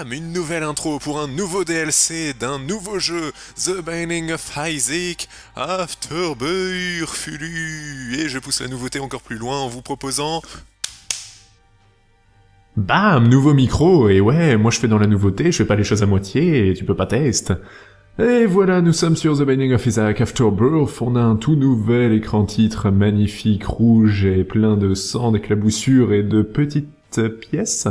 Bam! Une nouvelle intro pour un nouveau DLC d'un nouveau jeu, The Binding of Isaac Afterbirth. Et je pousse la nouveauté encore plus loin en vous proposant... Bam, nouveau micro, et ouais, moi je fais dans la nouveauté, je fais pas les choses à moitié, et tu peux pas tester. Et voilà, nous sommes sur The Binding of Isaac Afterbirth, on a un tout nouvel écran titre magnifique, rouge et plein de sang, d'éclaboussures et de petites pièces.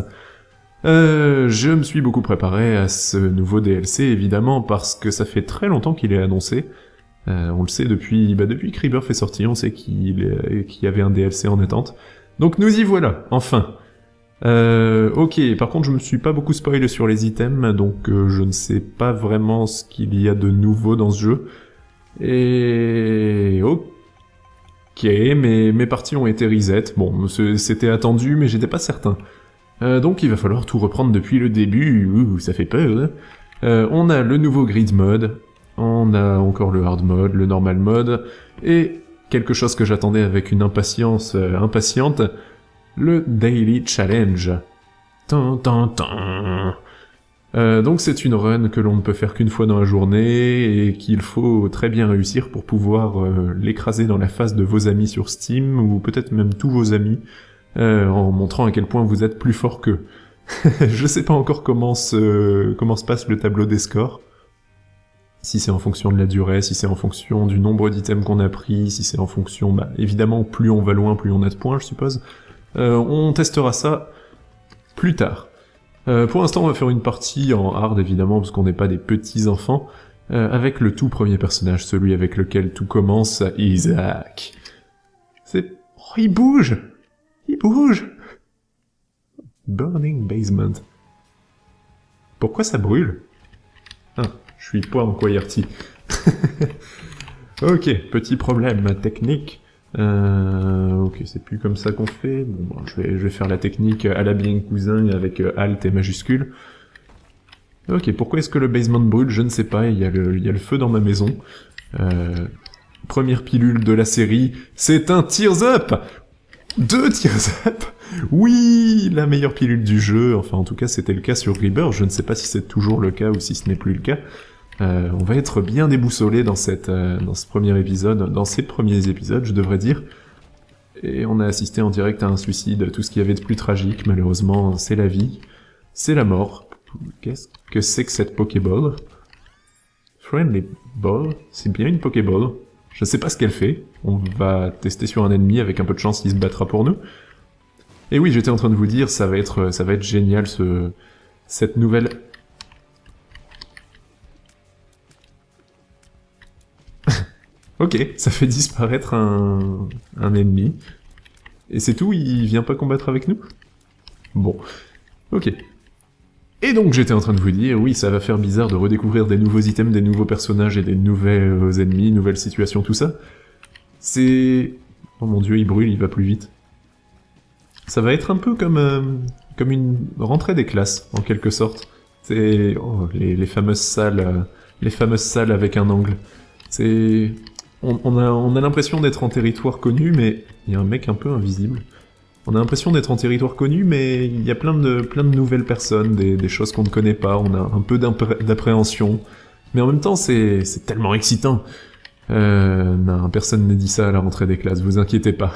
Je me suis beaucoup préparé à ce nouveau DLC, évidemment, parce que ça fait très longtemps qu'il est annoncé. On le sait depuis que Rebirth est sorti, on sait qu'il y avait un DLC en attente. Donc nous y voilà, enfin. Ok, par contre je me suis pas beaucoup spoilé sur les items, donc je ne sais pas vraiment ce qu'il y a de nouveau dans ce jeu. Et... ok, mes parties ont été reset, bon, c'était attendu, mais j'étais pas certain. Donc il va falloir tout reprendre depuis le début, ça fait peur. On a le nouveau grid mode, on a encore le hard mode, le normal mode, et quelque chose que j'attendais avec une impatience impatiente, le Daily Challenge. Donc c'est une run que l'on ne peut faire qu'une fois dans la journée, et qu'il faut très bien réussir pour pouvoir l'écraser dans la face de vos amis sur Steam, ou peut-être même tous vos amis, en montrant à quel point vous êtes plus fort qu'eux. Je sais pas encore comment se passe le tableau des scores. Si c'est en fonction de la durée, si c'est en fonction du nombre d'items qu'on a pris, si c'est en fonction... évidemment, plus on va loin, plus on a de points, je suppose. On testera ça plus tard. Pour l'instant, on va faire une partie en hard, évidemment, parce qu'on n'est pas des petits enfants, avec le tout premier personnage, celui avec lequel tout commence, Isaac. C'est... oh, il bouge! Il bouge! Burning Basement. Pourquoi ça brûle? Ah, je suis pas en QWERTY. Ok, petit problème technique. Ok, c'est plus comme ça qu'on fait. Bon, je vais faire la technique à la bien cousin avec Alt et majuscule. Ok, pourquoi est-ce que le basement brûle? Je ne sais pas, il y a le feu dans ma maison. Première pilule de la série, c'est un Tears Up! 2 Tears Up! Oui, la meilleure pilule du jeu, enfin en tout cas c'était le cas sur Rebirth, je ne sais pas si c'est toujours le cas ou si ce n'est plus le cas. On va être bien déboussolé dans ce premier épisode, dans ces premiers épisodes, je devrais dire. Et on a assisté en direct à un suicide, tout ce qu'il y avait de plus tragique, malheureusement, c'est la vie, c'est la mort. Qu'est-ce que c'est que cette Pokéball? Friendly Ball? C'est bien une Pokéball. Je sais pas ce qu'elle fait, on va tester sur un ennemi, avec un peu de chance il se battra pour nous. Et oui, j'étais en train de vous dire, ça va être génial cette nouvelle... Ok, ça fait disparaître un ennemi. Et c'est tout, il vient pas combattre avec nous? Bon, ok. Et donc j'étais en train de vous dire, oui, ça va faire bizarre de redécouvrir des nouveaux items, des nouveaux personnages et des nouveaux ennemis, nouvelles situations, tout ça. C'est... oh mon dieu, il brûle, il va plus vite. Ça va être un peu comme une rentrée des classes, en quelque sorte. C'est... oh, les fameuses salles avec un angle. C'est... on a l'impression d'être en territoire connu, mais il y a un mec un peu invisible. On a l'impression d'être en territoire connu, mais il y a plein de nouvelles personnes, des choses qu'on ne connaît pas, on a un peu d'appréhension. Mais en même temps, c'est tellement excitant. Non, personne n'a dit ça à la rentrée des classes, vous inquiétez pas.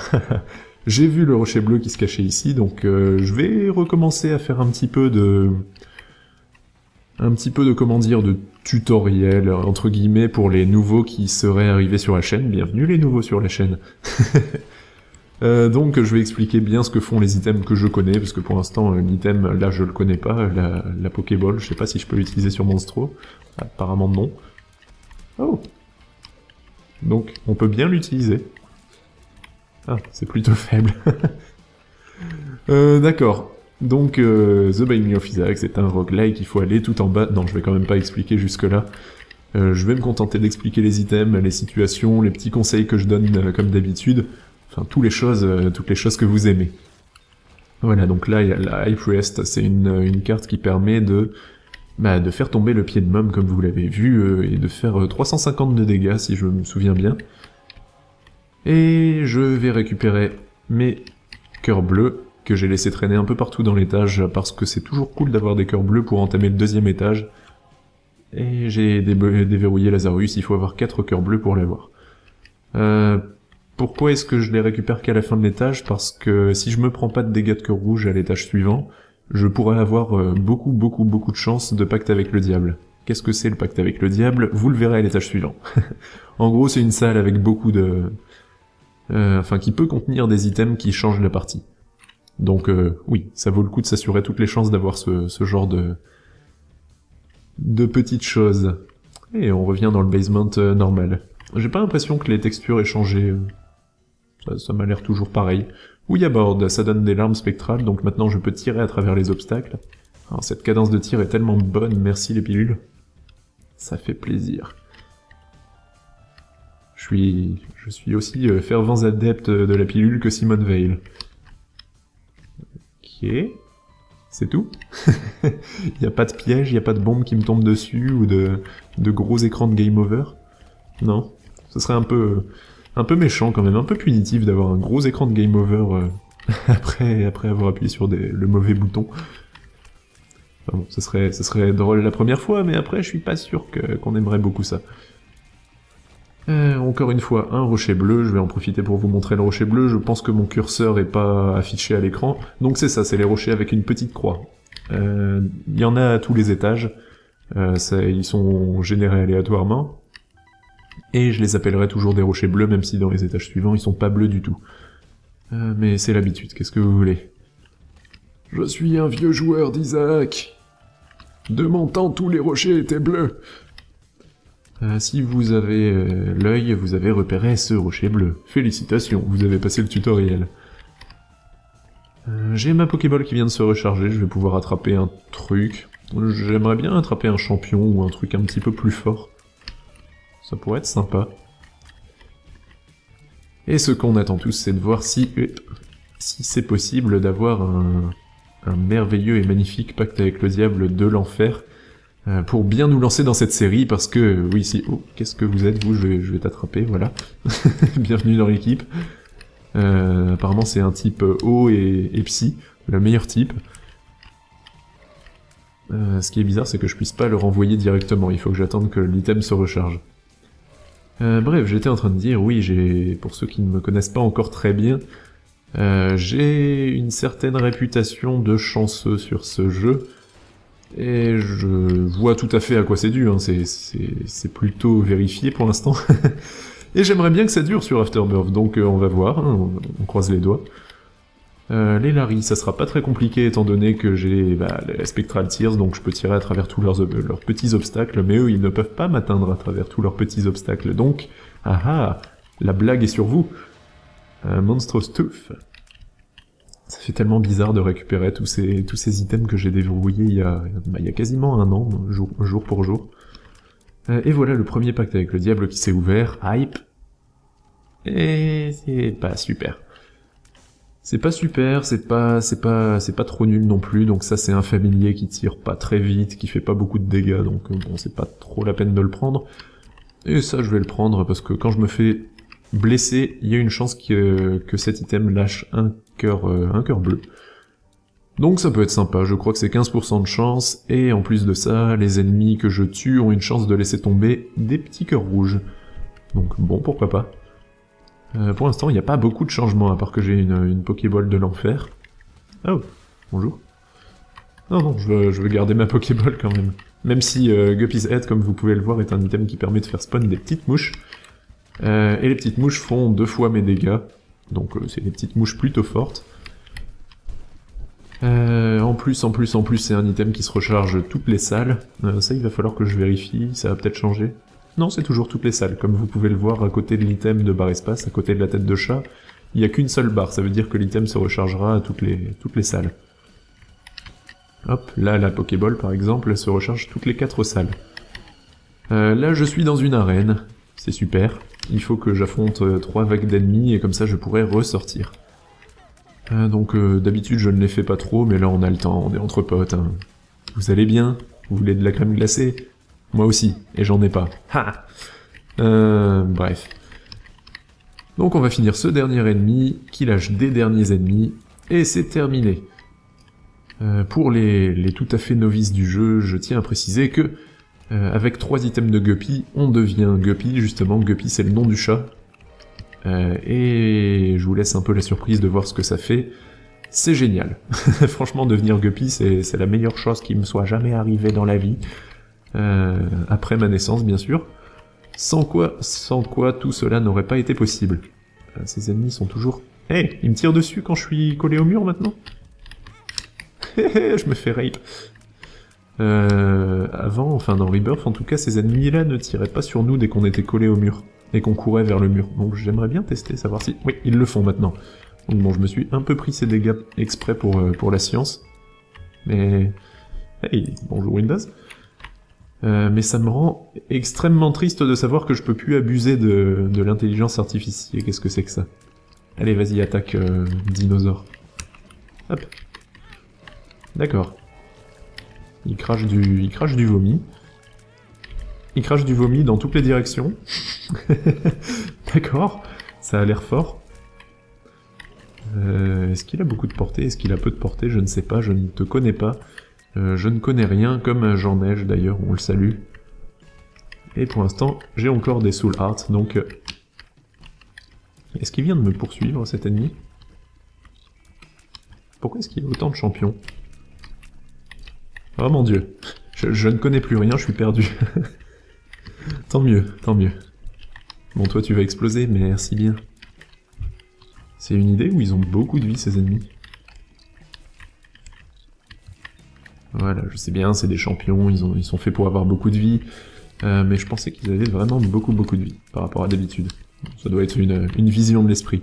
J'ai vu le rocher bleu qui se cachait ici, donc je vais recommencer à faire un petit peu de comment dire, de tutoriel, entre guillemets, pour les nouveaux qui seraient arrivés sur la chaîne. Bienvenue les nouveaux sur la chaîne. Donc je vais expliquer bien ce que font les items que je connais, parce que pour l'instant l'item là je le connais pas, la Pokéball, je sais pas si je peux l'utiliser sur Monstro, apparemment non. Oh. Donc on peut bien l'utiliser. Ah, c'est plutôt faible. D'accord. Donc The Binding of Isaac, c'est un roguelike, il faut aller tout en bas. Non, je vais quand même pas expliquer jusque là. Je vais me contenter d'expliquer les items, les situations, les petits conseils que je donne comme d'habitude. Enfin, toutes les choses que vous aimez. Voilà, donc là, il y a la High Priest, c'est une carte qui permet de faire tomber le pied de Mom, comme vous l'avez vu, et de faire 350 de dégâts, si je me souviens bien. Et je vais récupérer mes cœurs bleus, que j'ai laissé traîner un peu partout dans l'étage, parce que c'est toujours cool d'avoir des cœurs bleus pour entamer le 2e étage. Et j'ai déverrouillé Lazarus, il faut avoir 4 cœurs bleus pour l'avoir. Pourquoi est-ce que je les récupère qu'à la fin de l'étage? Parce que si je me prends pas de dégâts de cœur rouge à l'étage suivant, je pourrais avoir beaucoup de chance de pacte avec le diable. Qu'est-ce que c'est le pacte avec le diable? Vous le verrez à l'étage suivant. En gros, c'est une salle avec beaucoup de... qui peut contenir des items qui changent la partie. Donc oui, ça vaut le coup de s'assurer toutes les chances d'avoir ce genre de petites choses. Et on revient dans le basement normal. J'ai pas l'impression que les textures aient changé. Ça m'a l'air toujours pareil. Oui, à bord, ça donne des larmes spectrales, donc maintenant je peux tirer à travers les obstacles. Alors, cette cadence de tir est tellement bonne, merci les pilules. Ça fait plaisir. Je suis aussi fervent adepte de la pilule que Simone Veil. Ok. C'est tout. Y a pas de piège, y a pas de bombe qui me tombe dessus, ou de gros écrans de game over. Non. Ce serait un peu méchant quand même, un peu punitif d'avoir un gros écran de game over après avoir appuyé sur le mauvais bouton. Enfin bon, ce serait drôle la première fois, mais après je suis pas sûr qu'on aimerait beaucoup ça. Encore une fois, un rocher bleu, je vais en profiter pour vous montrer le rocher bleu, je pense que mon curseur est pas affiché à l'écran, donc c'est ça, c'est les rochers avec une petite croix. Il y en a à tous les étages, ils sont générés aléatoirement, et je les appellerai toujours des rochers bleus, même si dans les étages suivants ils sont pas bleus du tout. Mais c'est l'habitude, qu'est-ce que vous voulez? Je suis un vieux joueur d'Isaac. De mon temps, tous les rochers étaient bleus. Si vous avez l'œil, vous avez repéré ce rocher bleu. Félicitations, vous avez passé le tutoriel. J'ai ma Pokéball qui vient de se recharger, je vais pouvoir attraper un truc. J'aimerais bien attraper un champion ou un truc un petit peu plus fort. Ça pourrait être sympa. Et ce qu'on attend tous, c'est de voir si c'est possible d'avoir un merveilleux et magnifique pacte avec le diable de l'enfer, pour bien nous lancer dans cette série, parce que, oui, si... Oh, qu'est-ce que vous êtes, vous? Je vais t'attraper, voilà. Bienvenue dans l'équipe. Apparemment, c'est un type eau et psy, le meilleur type. Ce qui est bizarre, c'est que je puisse pas le renvoyer directement, il faut que j'attende que l'item se recharge. Bref, j'étais en train de dire, oui, pour ceux qui ne me connaissent pas encore très bien, j'ai une certaine réputation de chanceux sur ce jeu, et je vois tout à fait à quoi c'est dû, hein. C'est plutôt vérifié pour l'instant. Et j'aimerais bien que ça dure sur Afterbirth, donc on va voir, hein, on croise les doigts. Les Larry, ça sera pas très compliqué étant donné que j'ai les Spectral Tears, donc je peux tirer à travers tous leurs petits obstacles, mais eux ils ne peuvent pas m'atteindre à travers tous leurs petits obstacles, donc... Ah, la blague est sur vous. Monstrous Tooth. Ça fait tellement bizarre de récupérer tous ces items que j'ai déverrouillés il y a quasiment un an, jour pour jour. Et voilà le premier pacte avec le diable qui s'est ouvert, hype. Et c'est pas super. C'est pas super, c'est pas trop nul non plus, donc ça c'est un familier qui tire pas très vite, qui fait pas beaucoup de dégâts, donc bon c'est pas trop la peine de le prendre. Et ça je vais le prendre parce que quand je me fais blessé, il y a une chance que cet item lâche un cœur bleu. Donc ça peut être sympa, je crois que c'est 15% de chance, et en plus de ça, les ennemis que je tue ont une chance de laisser tomber des petits cœurs rouges. Donc bon, pourquoi pas. Pour l'instant, il n'y a pas beaucoup de changements, à part que j'ai une Pokéball de l'enfer. Oh, bonjour. Non, je veux garder ma Pokéball quand même. Même si Guppy's Head, comme vous pouvez le voir, est un item qui permet de faire spawn des petites mouches. Et les petites mouches font 2 fois mes dégâts, donc c'est des petites mouches plutôt fortes. En plus, c'est un item qui se recharge toutes les salles. Ça, il va falloir que je vérifie, ça va peut-être changer. Non, c'est toujours toutes les salles, comme vous pouvez le voir à côté de l'item de barre espace, à côté de la tête de chat, il n'y a qu'une seule barre, ça veut dire que l'item se rechargera à toutes les salles. Hop, là, la Pokéball, par exemple, elle se recharge toutes les 4 salles. Là, je suis dans une arène, c'est super. Il faut que j'affronte 3 vagues d'ennemis, et comme ça, je pourrai ressortir. Donc, d'habitude, je ne les fais pas trop, mais là, on a le temps, on est entre potes, hein. Vous allez bien? Vous voulez de la crème glacée? Moi aussi, et j'en ai pas. Ha! Bref. Donc on va finir ce dernier ennemi, qui lâche des derniers ennemis, Et c'est terminé. Pour les tout à fait novices du jeu, je tiens à préciser que avec 3 items de Guppy, on devient Guppy, justement. Guppy, c'est le nom du chat. Et je vous laisse un peu la surprise de voir ce que ça fait. C'est génial. Franchement, devenir Guppy, c'est la meilleure chose qui me soit jamais arrivée dans la vie. Après ma naissance, bien sûr. Sans quoi tout cela n'aurait pas été possible. Ces ennemis sont toujours... Hey, ils me tirent dessus quand je suis collé au mur, maintenant? Je me fais rape. Avant, enfin dans Rebirth, en tout cas, ces ennemis-là ne tiraient pas sur nous dès qu'on était collé au mur, et qu'on courait vers le mur. Donc j'aimerais bien tester, savoir si... Oui, ils le font maintenant. Donc bon, je me suis un peu pris ces dégâts exprès pour la science. Mais... Hey, bonjour Windows. Mais ça me rend extrêmement triste de savoir que je peux plus abuser de l'intelligence artificielle. Qu'est-ce que c'est que ça? Allez, vas-y, attaque, dinosaure. Hop. D'accord. Il crache du vomi. Il crache du vomi dans toutes les directions. D'accord. Ça a l'air fort. Est-ce qu'il a beaucoup de portée? Est-ce qu'il a peu de portée? Je ne sais pas, je ne te connais pas. Je ne connais rien, comme Jean Neige d'ailleurs, on le salue. Et pour l'instant, j'ai encore des Soul Hearts, donc... Est-ce qu'il vient de me poursuivre, cet ennemi? Pourquoi est-ce qu'il y a autant de champions? Oh mon dieu, je ne connais plus rien, je suis perdu. Tant mieux, tant mieux. Bon, toi tu vas exploser, merci bien. C'est une idée où ils ont beaucoup de vie, ces ennemis? Voilà, je sais bien, c'est des champions, ils sont faits pour avoir beaucoup de vie, mais je pensais qu'ils avaient vraiment beaucoup de vie, par rapport à d'habitude. Ça doit être une vision de l'esprit.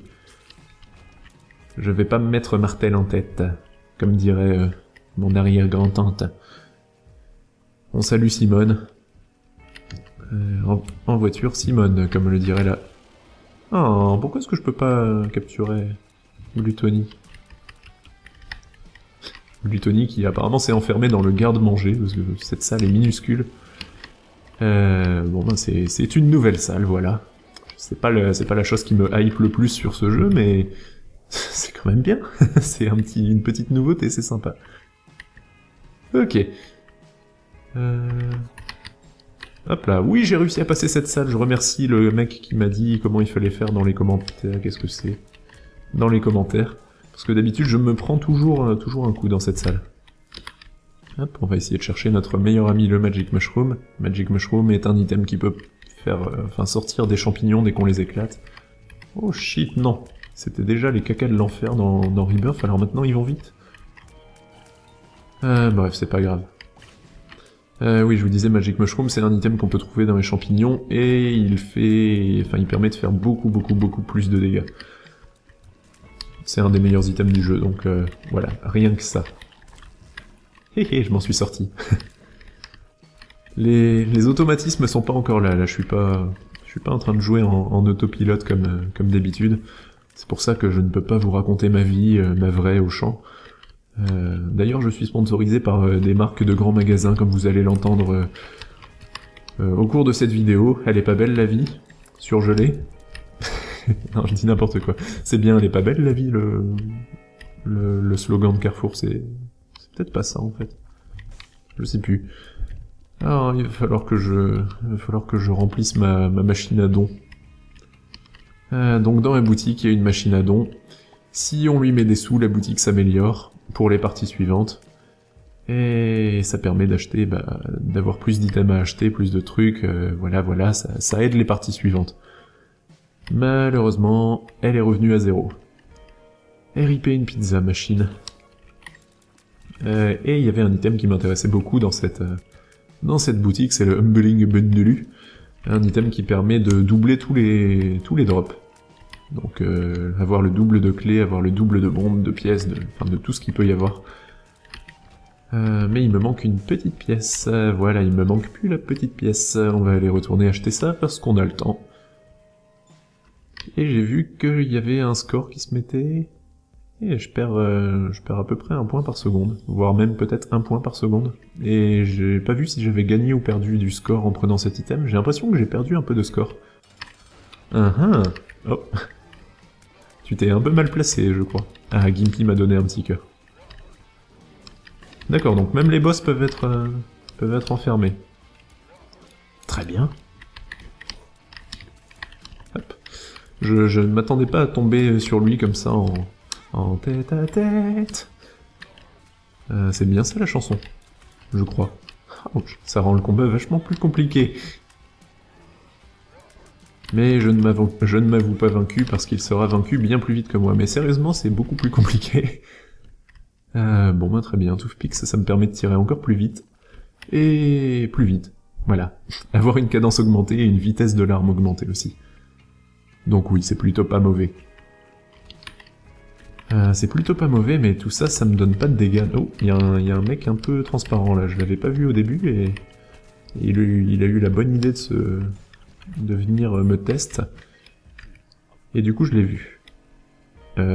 Je vais pas me mettre martel en tête, comme dirait mon arrière-grand-tante. On salue Simone. En voiture, Simone, comme le dirait là. Oh, pourquoi est-ce que je peux pas capturer Gluttony? Gluttony qui apparemment s'est enfermé dans le garde-manger, parce que cette salle est minuscule. Bon ben c'est une nouvelle salle, voilà. C'est pas la chose qui me hype le plus sur ce jeu, mais c'est quand même bien. C'est une petite nouveauté, c'est sympa. Ok. Hop là, oui j'ai réussi à passer cette salle, je remercie le mec qui m'a dit comment il fallait faire dans les commentaires, qu'est-ce que c'est? Dans les commentaires. Parce que d'habitude, je me prends toujours un coup dans cette salle. Hop, on va essayer de chercher notre meilleur ami, le Magic Mushroom. Magic Mushroom est un item qui peut faire, sortir des champignons dès qu'on les éclate. Oh shit, non. C'était déjà les cacas de l'enfer dans Rebirth, alors maintenant ils vont vite. Bref, c'est pas grave. Oui, je vous disais, Magic Mushroom, c'est un item qu'on peut trouver dans les champignons, et il permet de faire beaucoup plus de dégâts. C'est un des meilleurs items du jeu, donc voilà, rien que ça. Hé hé, je m'en suis sorti. Les automatismes sont pas encore là, je suis pas en train de jouer en autopilote comme d'habitude. C'est pour ça que je ne peux pas vous raconter ma vie, ma vraie au champ. D'ailleurs, je suis sponsorisé par des marques de grands magasins, comme vous allez l'entendre au cours de cette vidéo. Elle est pas belle la vie, surgelée. Non, je dis n'importe quoi. C'est bien, elle est pas belle la vie, le slogan de Carrefour, c'est peut-être pas ça en fait. Je sais plus. Alors, il va falloir que je remplisse ma machine à dons. Donc dans la boutique, il y a une machine à dons. Si on lui met des sous, la boutique s'améliore pour les parties suivantes. Et ça permet d'acheter, d'avoir plus d'items à acheter, plus de trucs, voilà, ça aide les parties suivantes. Malheureusement, elle est revenue à 0. RIP une pizza machine. Et il y avait un item qui m'intéressait beaucoup dans cette boutique, c'est le Humbling Bundlu. Un item qui permet de doubler tous les drops. Donc avoir le double de clés, avoir le double de bombes, de pièces, de tout ce qu'il peut y avoir. Mais il me manque une petite pièce. Voilà, il me manque plus la petite pièce. On va aller retourner acheter ça parce qu'on a le temps. Et j'ai vu qu'il y avait un score qui se mettait... Et je perds à peu près 1 point par seconde, voire même peut-être 1 point par seconde. Et j'ai pas vu si j'avais gagné ou perdu du score en prenant cet item, j'ai l'impression que j'ai perdu un peu de score. Oh. Tu t'es un peu mal placé, je crois. Ah, Gimpy m'a donné un petit cœur. D'accord, donc même les boss peuvent être enfermés. Très bien. Hop. Je ne m'attendais pas à tomber sur lui comme ça en tête à tête. C'est bien ça la chanson, je crois. Ouch, ça rend le combat vachement plus compliqué. Mais je ne m'avoue pas vaincu parce qu'il sera vaincu bien plus vite que moi. Mais sérieusement, c'est beaucoup plus compliqué. Bon, bah très bien, Toothpicks, ça me permet de tirer encore plus vite. Et plus vite, voilà. Avoir une cadence augmentée et une vitesse de l'arme augmentée aussi. Donc oui, c'est plutôt pas mauvais. C'est plutôt pas mauvais, mais tout ça, ça me donne pas de dégâts. Oh, il y a un mec un peu transparent là, je l'avais pas vu au début, et il a eu la bonne idée de venir me tester. Et du coup, je l'ai vu.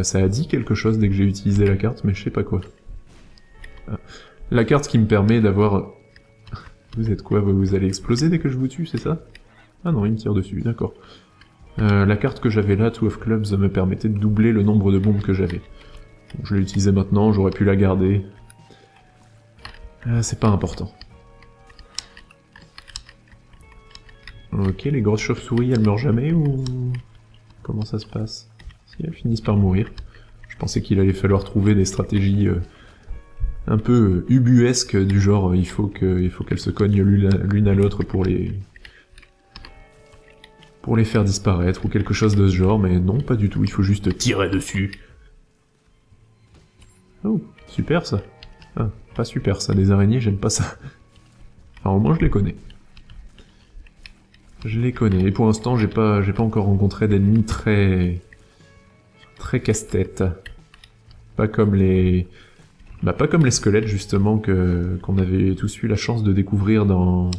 Ça a dit quelque chose dès que j'ai utilisé la carte, mais je sais pas quoi. La carte qui me permet d'avoir... Vous êtes quoi? Vous allez exploser dès que je vous tue, c'est ça? Ah non, il me tire dessus, d'accord. La carte que j'avais là, Two of Clubs, me permettait de doubler le nombre de bombes que j'avais. Je l'ai utilisée maintenant, j'aurais pu la garder. C'est pas important. Ok, les grosses chauves-souris, elles meurent jamais, ou... Comment ça se passe? Si elles finissent par mourir. Je pensais qu'il allait falloir trouver des stratégies un peu ubuesques, du genre il faut qu'elles se cognent l'une à l'autre pour les faire disparaître, ou quelque chose de ce genre, mais non, pas du tout, il faut juste tirer dessus. Oh, super ça. Ah, pas super ça, des araignées, j'aime pas ça. Enfin, au moins je les connais. Je les connais, et pour l'instant j'ai pas encore rencontré d'ennemis très casse-tête. Pas comme les... Bah pas comme les squelettes justement qu'on avait tous eu la chance de découvrir dans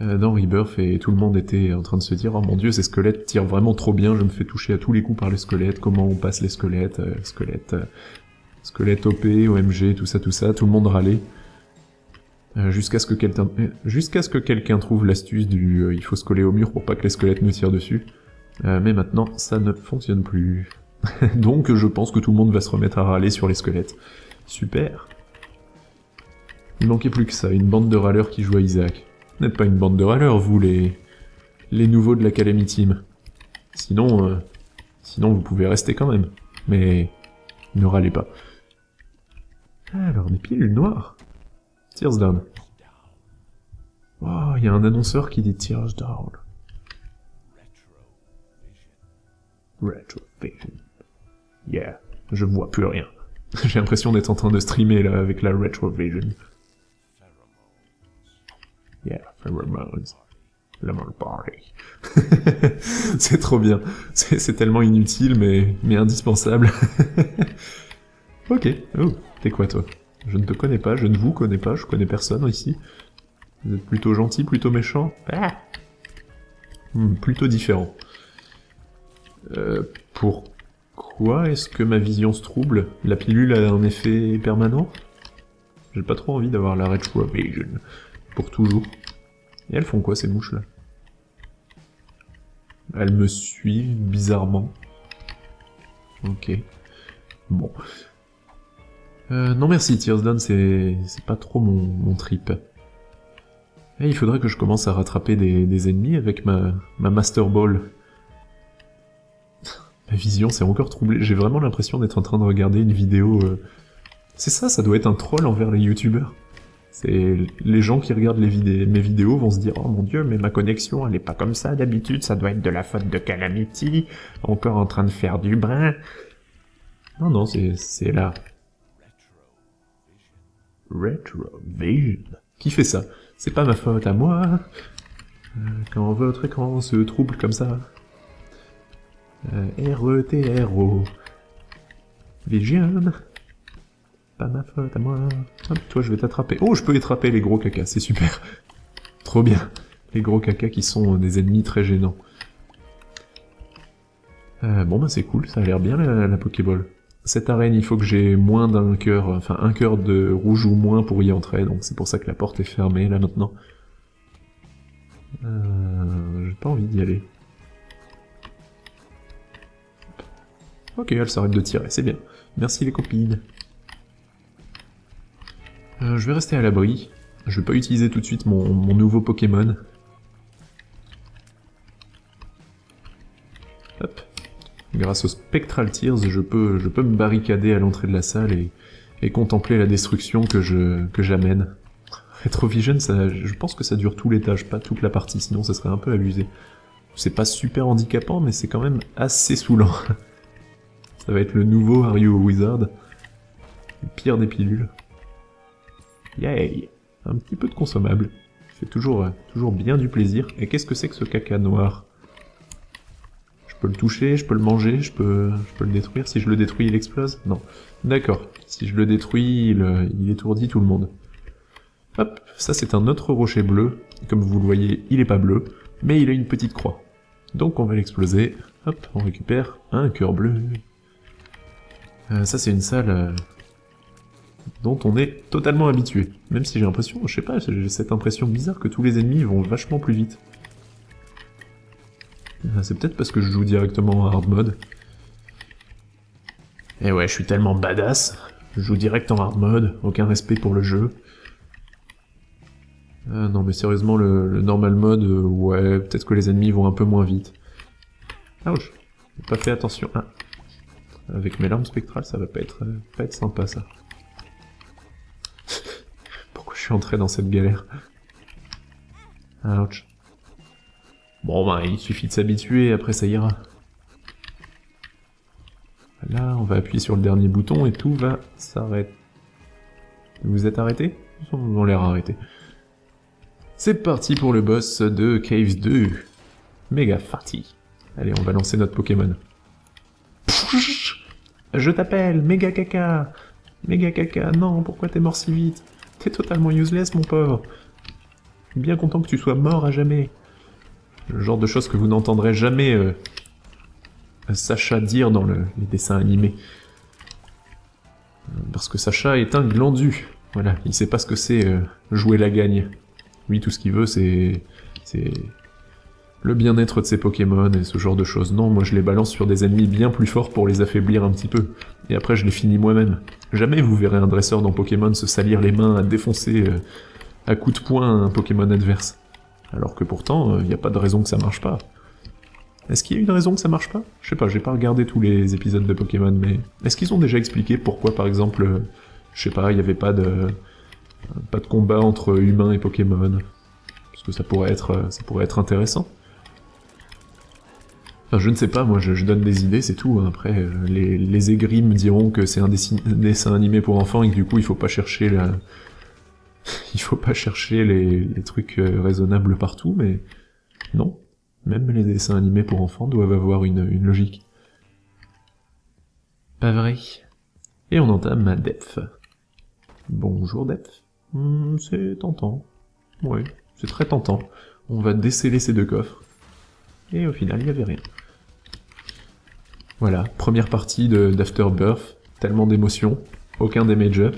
Rebirth, et tout le monde était en train de se dire « Oh mon dieu, ces squelettes tirent vraiment trop bien, je me fais toucher à tous les coups par les squelettes, comment on passe les squelettes, squelettes OP, OMG, tout ça, tout le monde râlait. Jusqu'à ce que quelqu'un trouve l'astuce du il faut se coller au mur pour pas que les squelettes nous tirent dessus. Mais maintenant, ça ne fonctionne plus. Donc je pense que tout le monde va se remettre à râler sur les squelettes. Super. Il manquait plus que ça, une bande de râleurs qui joue à Isaac. Vous n'êtes pas une bande de râleurs, vous, les nouveaux de la Calamity Team. Sinon vous pouvez rester quand même. Mais ne râlez pas. Alors, des pilules noires. Tears down. Oh, il y a un annonceur qui dit Tears down. Retrovision. Yeah, je vois plus rien. J'ai l'impression d'être en train de streamer là avec la Retrovision. Yeah, pheromones. Lemon party. C'est trop bien. C'est tellement inutile mais indispensable. Ok. Oh, t'es quoi toi? Je ne te connais pas, je ne vous connais pas, je connais personne ici. Vous êtes plutôt gentil, plutôt méchant? Ah plutôt différent. Pourquoi est-ce que ma vision se trouble? La pilule a un effet permanent? J'ai pas trop envie d'avoir la Retrovision. Pour toujours. Et elles font quoi ces mouches là? Elles me suivent bizarrement. Ok. Bon. Non merci, Tears Down, c'est pas trop mon trip. Et il faudrait que je commence à rattraper des ennemis avec ma Master Ball. Ma vision s'est encore troublée, j'ai vraiment l'impression d'être en train de regarder une vidéo... C'est ça doit être un troll envers les youtubeurs. C'est les gens qui regardent mes vidéos vont se dire « Oh mon dieu, mais ma connexion, elle est pas comme ça d'habitude, ça doit être de la faute de Calamity, encore en train de faire du brin. » Non, c'est là. Retrovision. Qui fait ça? C'est pas ma faute à moi. Quand votre écran se trouble comme ça. RETRO. Vision. Pas ma faute à moi. Hop, toi je vais t'attraper. Oh, je peux attraper les gros cacas, c'est super. Trop bien. Les gros cacas qui sont des ennemis très gênants. Bon bah c'est cool, ça a l'air bien la Pokéball. Cette arène, il faut que j'ai moins d'un cœur, enfin un cœur de rouge ou moins pour y entrer, donc c'est pour ça que la porte est fermée là maintenant. J'ai pas envie d'y aller. Ok, elle s'arrête de tirer, c'est bien. Merci les copines. Je vais rester à l'abri. Je vais pas utiliser tout de suite mon nouveau Pokémon. Hop. Grâce au Spectral Tears, je peux me barricader à l'entrée de la salle et contempler la destruction que j'amène. Retrovision, je pense que ça dure tout l'étage, pas toute la partie, sinon ça serait un peu abusé. C'est pas super handicapant, mais c'est quand même assez saoulant. Ça va être le nouveau Are You a Wizard? Le pire des pilules. Yay! Un petit peu de consommable. Ça fait toujours bien du plaisir. Et qu'est-ce que c'est que ce caca noir? Je peux le toucher, je peux le manger, je peux le détruire. Si je le détruis, il explose? Non. D'accord. Si je le détruis, il étourdit tout le monde. Hop, ça c'est un autre rocher bleu. Comme vous le voyez, il est pas bleu, mais il a une petite croix. Donc on va l'exploser. Hop, on récupère un cœur bleu. Ça c'est une salle dont on est totalement habitué. Même si j'ai l'impression, je sais pas, j'ai cette impression bizarre que tous les ennemis vont vachement plus vite. C'est peut-être parce que je joue directement en hard mode. Et ouais, je suis tellement badass. Je joue direct en hard mode, aucun respect pour le jeu. Non mais sérieusement, le normal mode, ouais, peut-être que les ennemis vont un peu moins vite. Ouch, j'ai pas fait attention. Ah. Avec mes larmes spectrales, ça va pas être sympa ça. Pourquoi je suis entré dans cette galère? Ouch. Bon ben, il suffit de s'habituer, après ça ira. Là, on va appuyer sur le dernier bouton et tout va s'arrêter. Vous êtes arrêtés? Ils ont l'air arrêtés. C'est parti pour le boss de Caves 2. Méga Farty. Allez, on va lancer notre Pokémon. Je t'appelle, Méga Caca. Méga Caca, non, pourquoi t'es mort si vite? T'es totalement useless, mon pauvre. Bien content que tu sois mort à jamais. Le genre de choses que vous n'entendrez jamais Sacha dire dans les dessins animés. Parce que Sacha est un glandu. Voilà, il sait pas ce que c'est jouer la gagne. Lui, tout ce qu'il veut, c'est le bien-être de ses Pokémon et ce genre de choses. Non, moi je les balance sur des ennemis bien plus forts pour les affaiblir un petit peu. Et après je les finis moi-même. Jamais vous verrez un dresseur dans Pokémon se salir les mains à défoncer à coups de poing un Pokémon adverse. Alors que pourtant, il n'y a pas de raison que ça marche pas. Est-ce qu'il y a une raison que ça marche pas? Je sais pas, j'ai pas regardé tous les épisodes de Pokémon, mais est-ce qu'ils ont déjà expliqué pourquoi, par exemple, je sais pas, il n'y avait pas de combat entre humains et Pokémon? Parce que ça pourrait être intéressant. Enfin, je ne sais pas, moi je donne des idées, c'est tout. Hein. Après, les aigris me diront que c'est un dessin animé pour enfants et que du coup il faut pas chercher les trucs raisonnables partout, mais non. Même les dessins animés pour enfants doivent avoir une logique. Pas vrai. Et on entame Depth. Bonjour Depth. C'est tentant. Ouais, c'est très tentant. On va déceler ces deux coffres. Et au final, il n'y avait rien. Voilà, première partie d'Afterbirth. Tellement d'émotions. Aucun damage up.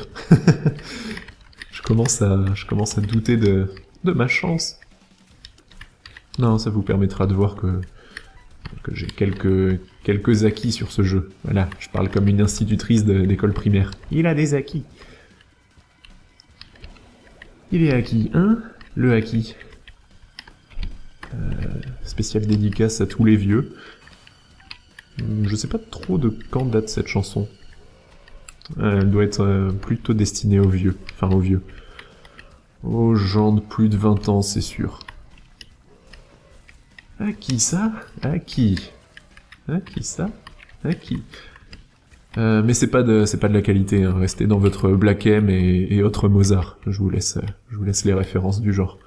Je commence à douter de ma chance. Non, ça vous permettra de voir que j'ai quelques acquis sur ce jeu. Voilà, je parle comme une institutrice d'école primaire. Il a des acquis. Il est acquis, hein? Le acquis. Spéciale dédicace à tous les vieux. Je sais pas trop de quand date cette chanson. Elle doit être plutôt destinée aux vieux. Enfin, aux vieux. Aux gens de plus de 20 ans, c'est sûr. À qui ça? À qui? À qui ça? À qui? Mais c'est pas de la qualité, hein. Restez dans votre Black M et autres Mozart. Je vous laisse les références du genre.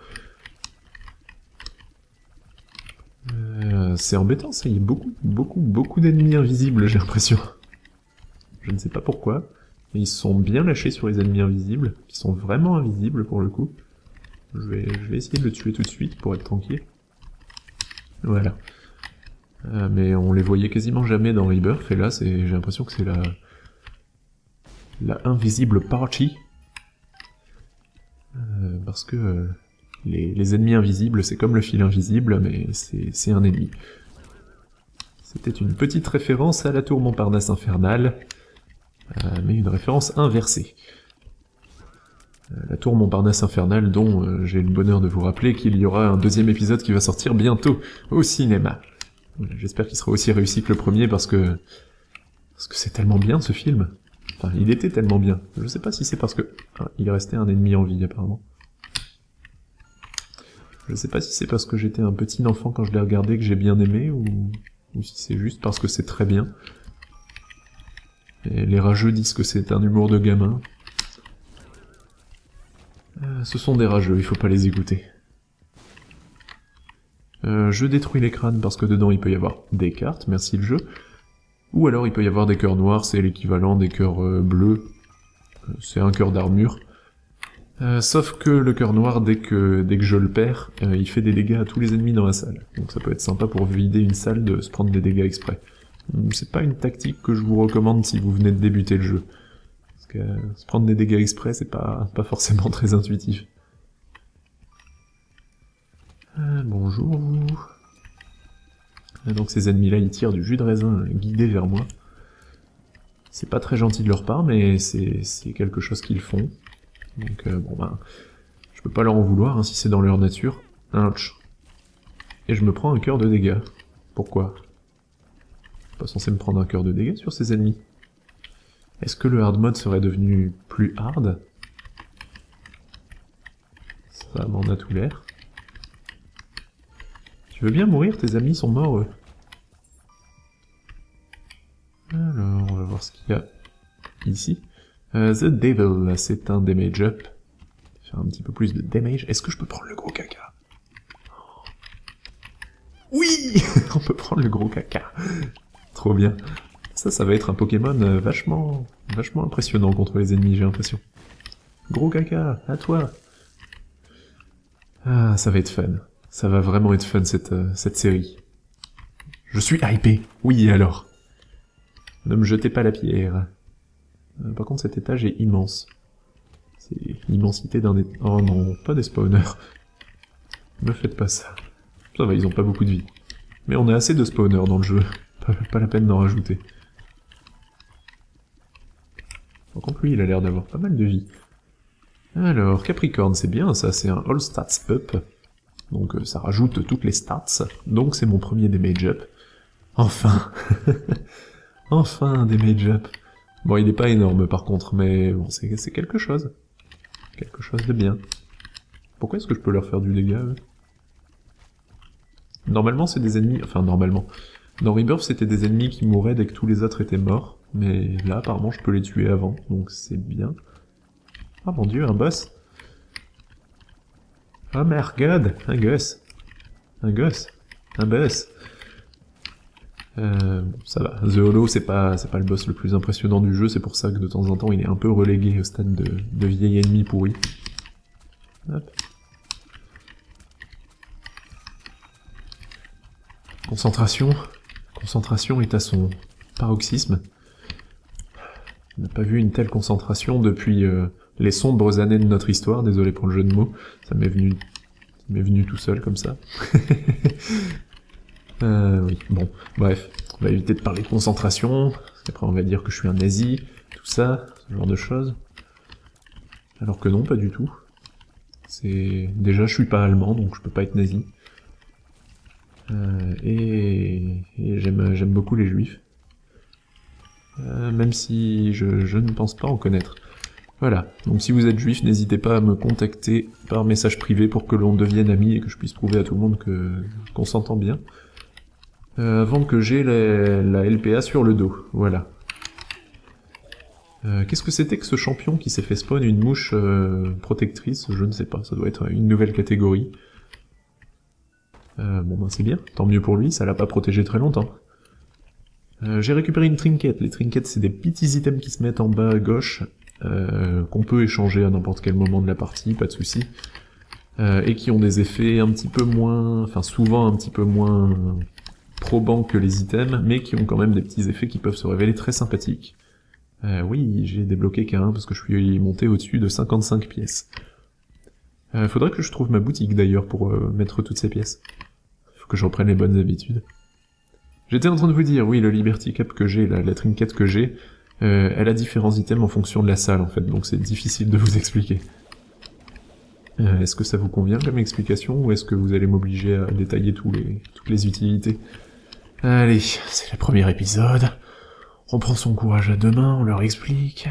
C'est embêtant ça, il y a beaucoup d'ennemis invisibles, j'ai l'impression. Je ne sais pas pourquoi, mais ils sont bien lâchés sur les ennemis invisibles, qui sont vraiment invisibles pour le coup. Je vais essayer de le tuer tout de suite pour être tranquille. Voilà. Mais on les voyait quasiment jamais dans Rebirth, et là j'ai l'impression que c'est la Invisible Party. Parce que les ennemis invisibles, c'est comme le fil invisible, mais c'est un ennemi. C'était une petite référence à la tour Montparnasse infernale, mais une référence inversée. La tour Montparnasse infernale dont j'ai le bonheur de vous rappeler qu'il y aura un deuxième épisode qui va sortir bientôt au cinéma. J'espère qu'il sera aussi réussi que le premier parce que c'est tellement bien ce film. Enfin, il était tellement bien. Je sais pas si c'est parce que... il restait un ennemi en vie apparemment. Je sais pas si c'est parce que j'étais un petit enfant quand je l'ai regardé que j'ai bien aimé ou si c'est juste parce que c'est très bien. Et les rageux disent que c'est un humour de gamin. Ce sont des rageux, il faut pas les écouter. Je détruis les crânes parce que dedans il peut y avoir des cartes, merci le jeu. Ou alors il peut y avoir des cœurs noirs, c'est l'équivalent des cœurs bleus. C'est un cœur d'armure. Sauf que le cœur noir, dès que je le perds, il fait des dégâts à tous les ennemis dans la salle. Donc ça peut être sympa pour vider une salle de se prendre des dégâts exprès. C'est pas une tactique que je vous recommande si vous venez de débuter le jeu. Parce que se prendre des dégâts exprès, c'est pas forcément très intuitif. Bonjour vous. Donc ces ennemis-là, ils tirent du jus de raisin guidé vers moi. C'est pas très gentil de leur part, mais c'est quelque chose qu'ils font. Donc je peux pas leur en vouloir hein, si c'est dans leur nature. Ouch. Et je me prends un cœur de dégâts. Pourquoi ? Je suis pas censé me prendre un cœur de dégâts sur ces ennemis. Est-ce que le hard mode serait devenu plus hard ? Ça m'en a tout l'air. Tu veux bien mourir, tes amis sont morts eux. Alors, on va voir ce qu'il y a ici. The Devil, c'est un damage up. Faire un petit peu plus de damage. Est-ce que je peux prendre le gros caca ? Oui. On peut prendre le gros caca. Trop bien. Ça va être un Pokémon vachement impressionnant contre les ennemis, j'ai l'impression. Gros caca, à toi. Ah, ça va être fun. Ça va vraiment être fun cette série. Je suis hypé. Oui, alors. Ne me jetez pas la pierre. Par contre, cet étage est immense. C'est l'immensité d'un... Oh non, pas des spawners. Ne faites pas ça. Ça va, ils ont pas beaucoup de vie. Mais on a assez de spawners dans le jeu. Pas la peine d'en rajouter. Par contre, lui, il a l'air d'avoir pas mal de vie. Alors, Capricorne, c'est bien ça, c'est un All Stats Up. Donc ça rajoute toutes les stats. Donc c'est mon premier damage up. Enfin. Enfin un damage up. Bon, il est pas énorme par contre, mais bon, c'est quelque chose. Quelque chose de bien. Pourquoi est-ce que je peux leur faire du dégât, eux ? Normalement, c'est des ennemis... Enfin, normalement. Dans Rebirth, c'était des ennemis qui mouraient dès que tous les autres étaient morts. Mais là, apparemment, je peux les tuer avant, donc c'est bien. Ah mon dieu, un boss. Oh my god, un gosse. Un gosse. Un boss. Ça va. The Hollow, c'est pas le boss le plus impressionnant du jeu, c'est pour ça que de temps en temps il est un peu relégué au stade de vieil ennemi pourri. Hop. Concentration. Concentration est à son paroxysme. On n'a pas vu une telle concentration depuis les sombres années de notre histoire, désolé pour le jeu de mots, ça m'est venu tout seul comme ça. Oui, bon, bref, on va éviter de parler de concentration, parce qu'après on va dire que je suis un nazi, tout ça, ce genre de choses. Alors que non, pas du tout. Déjà, je suis pas allemand, donc je peux pas être nazi. Et j'aime beaucoup les juifs. Même si je ne pense pas en connaître. Voilà, donc si vous êtes juif, n'hésitez pas à me contacter par message privé pour que l'on devienne amis et que je puisse prouver à tout le monde qu'on s'entend bien. Avant que j'ai la LPA sur le dos, voilà. Qu'est-ce que c'était que ce champion qui s'est fait spawn une mouche protectrice? Je ne sais pas, ça doit être une nouvelle catégorie. Bon ben c'est bien, tant mieux pour lui, ça l'a pas protégé très longtemps. J'ai récupéré une trinket. Les trinkets, c'est des petits items qui se mettent en bas à gauche, qu'on peut échanger à n'importe quel moment de la partie, pas de souci, et qui ont des effets un petit peu moins... enfin souvent un petit peu moins probants que les items, mais qui ont quand même des petits effets qui peuvent se révéler très sympathiques. Oui, j'ai débloqué qu'un parce que je suis monté au-dessus de 55 pièces. Faudrait que je trouve ma boutique d'ailleurs pour mettre toutes ces pièces. Faut que je reprenne les bonnes habitudes. J'étais en train de vous dire, oui, le Liberty Cap que j'ai, la trinket que j'ai, elle a différents items en fonction de la salle, en fait, donc c'est difficile de vous expliquer. Est-ce que ça vous convient comme explication, ou est-ce que vous allez m'obliger à détailler toutes les utilités? Allez, c'est le premier épisode. On prend son courage à deux mains, on leur explique.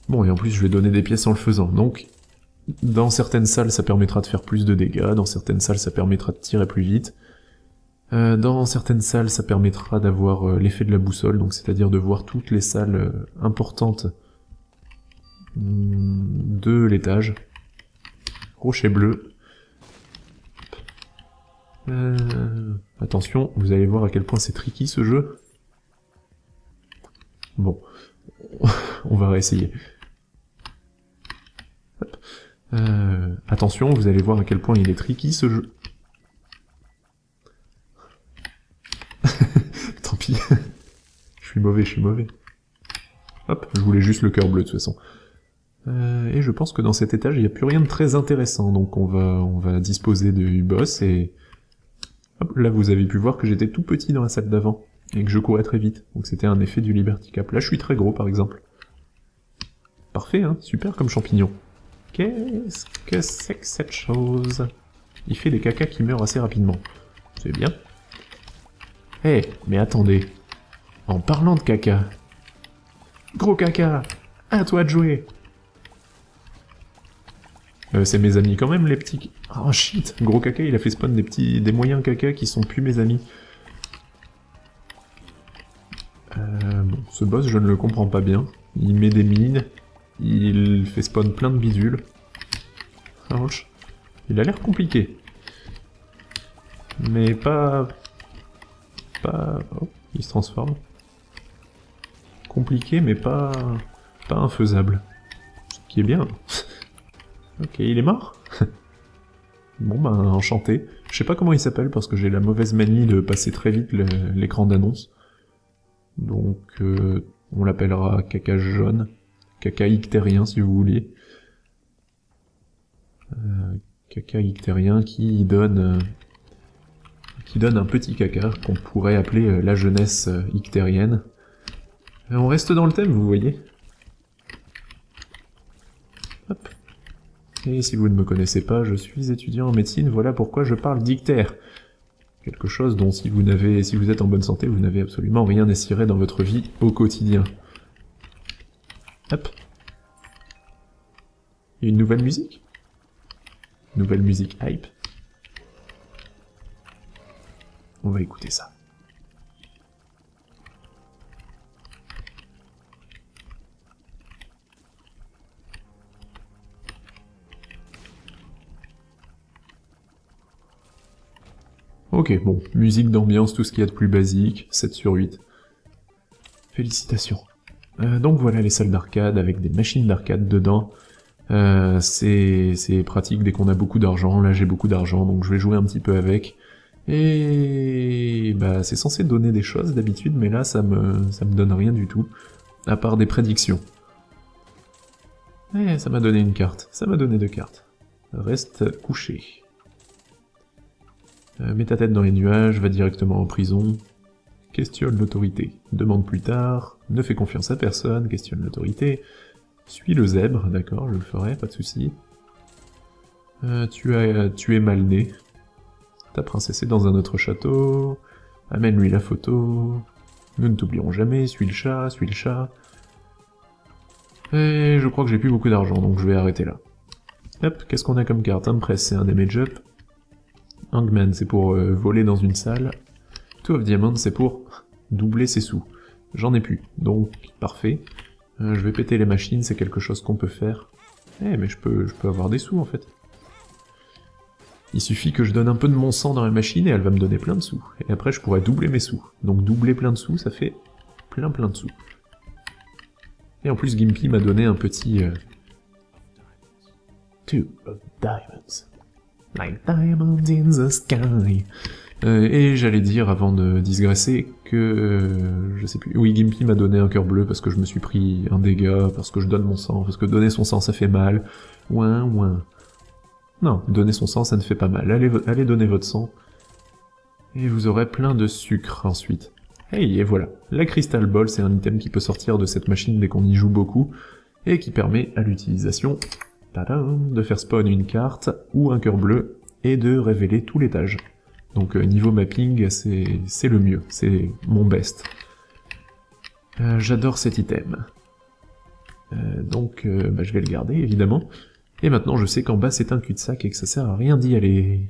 Bon, et en plus, je vais donner des pièces en le faisant, donc... Dans certaines salles, ça permettra de faire plus de dégâts, dans certaines salles, ça permettra de tirer plus vite. Dans certaines salles, ça permettra d'avoir l'effet de la boussole, donc c'est-à-dire de voir toutes les salles importantes de l'étage. Rocher bleu. Attention, vous allez voir à quel point c'est tricky ce jeu. Bon, on va réessayer. Attention, vous allez voir à quel point il est tricky ce jeu. Tant pis. Je suis mauvais. Hop, je voulais juste le cœur bleu de toute façon. Et je pense que dans cet étage, il n'y a plus rien de très intéressant, donc on va disposer du boss, et... Hop, là vous avez pu voir que j'étais tout petit dans la salle d'avant, et que je courais très vite, donc c'était un effet du Liberty Cap. Là je suis très gros par exemple. Parfait, hein, super comme champignon. Qu'est-ce que c'est que cette chose? Il fait des cacas qui meurent assez rapidement. C'est bien. Eh, mais attendez. En parlant de caca... Gros caca, à toi de jouer. C'est mes amis quand même, les petits... Oh shit, gros caca, il a fait spawn des moyens caca qui sont plus mes amis. Bon, ce boss, je ne le comprends pas bien. Il met des mines, il fait spawn plein de bidules. Ouch. Il a l'air compliqué. Mais pas... Oh, il se transforme. Compliqué, mais pas infaisable. Ce qui est bien. Ok, il est mort. Bon ben, enchanté. Je sais pas comment il s'appelle, parce que j'ai la mauvaise manie de passer très vite l'écran d'annonce. Donc, on l'appellera caca jaune. Caca ictérien, si vous voulez. Caca ictérien qui donne un petit caca qu'on pourrait appeler la jeunesse ictérienne. On reste dans le thème, vous voyez. Hop. Et si vous ne me connaissez pas, je suis étudiant en médecine, voilà pourquoi je parle d'ictère. Quelque chose dont si vous êtes en bonne santé, vous n'avez absolument rien à cirer dans votre vie au quotidien. Hop. Et une nouvelle musique? Nouvelle musique hype. On va écouter ça. Ok, bon, musique d'ambiance, tout ce qu'il y a de plus basique, 7 sur 8. Félicitations. Donc voilà les salles d'arcade avec des machines d'arcade dedans. C'est pratique dès qu'on a beaucoup d'argent. Là j'ai beaucoup d'argent, donc je vais jouer un petit peu avec. Et bah c'est censé donner des choses d'habitude, mais là ça me donne rien du tout, à part des prédictions. Eh, ça m'a donné une carte, ça m'a donné 2 cartes. Reste couché. Mets ta tête dans les nuages, va directement en prison. Questionne l'autorité. Demande plus tard. Ne fais confiance à personne, questionne l'autorité. Suis le zèbre, d'accord, je le ferai, pas de souci. Tu es mal né. Ta princesse est dans un autre château. Amène-lui la photo. Nous ne t'oublierons jamais, suis le chat, suis le chat. Et je crois que j'ai plus beaucoup d'argent, donc je vais arrêter là. Hop, qu'est-ce qu'on a comme carte? Impress, c'est un damage up. Hangman, c'est pour voler dans une salle. Two of Diamonds, c'est pour doubler ses sous. J'en ai plus, donc parfait. Je vais péter les machines, c'est quelque chose qu'on peut faire. Eh, mais je peux avoir des sous, en fait. Il suffit que je donne un peu de mon sang dans la machine et elle va me donner plein de sous. Et après, je pourrais doubler mes sous. Donc doubler plein de sous, ça fait plein de sous. Et en plus, Gimpy m'a donné un petit... Two of Diamonds. Like diamonds in the sky. Et j'allais dire, avant de digresser, que... je sais plus... Oui, Gimpy m'a donné un cœur bleu parce que je me suis pris un dégât, parce que je donne mon sang, parce que donner son sang, ça fait mal. Ouin. Non, donner son sang, ça ne fait pas mal. Allez donner votre sang. Et vous aurez plein de sucre ensuite. Hey, et voilà. La Crystal Ball, c'est un item qui peut sortir de cette machine dès qu'on y joue beaucoup, et qui permet à l'utilisation de faire spawn une carte ou un cœur bleu, et de révéler tout l'étage. Donc niveau mapping, c'est le mieux, c'est mon best. J'adore cet item. Donc je vais le garder, évidemment. Et maintenant, je sais qu'en bas, c'est un cul-de-sac et que ça sert à rien d'y aller.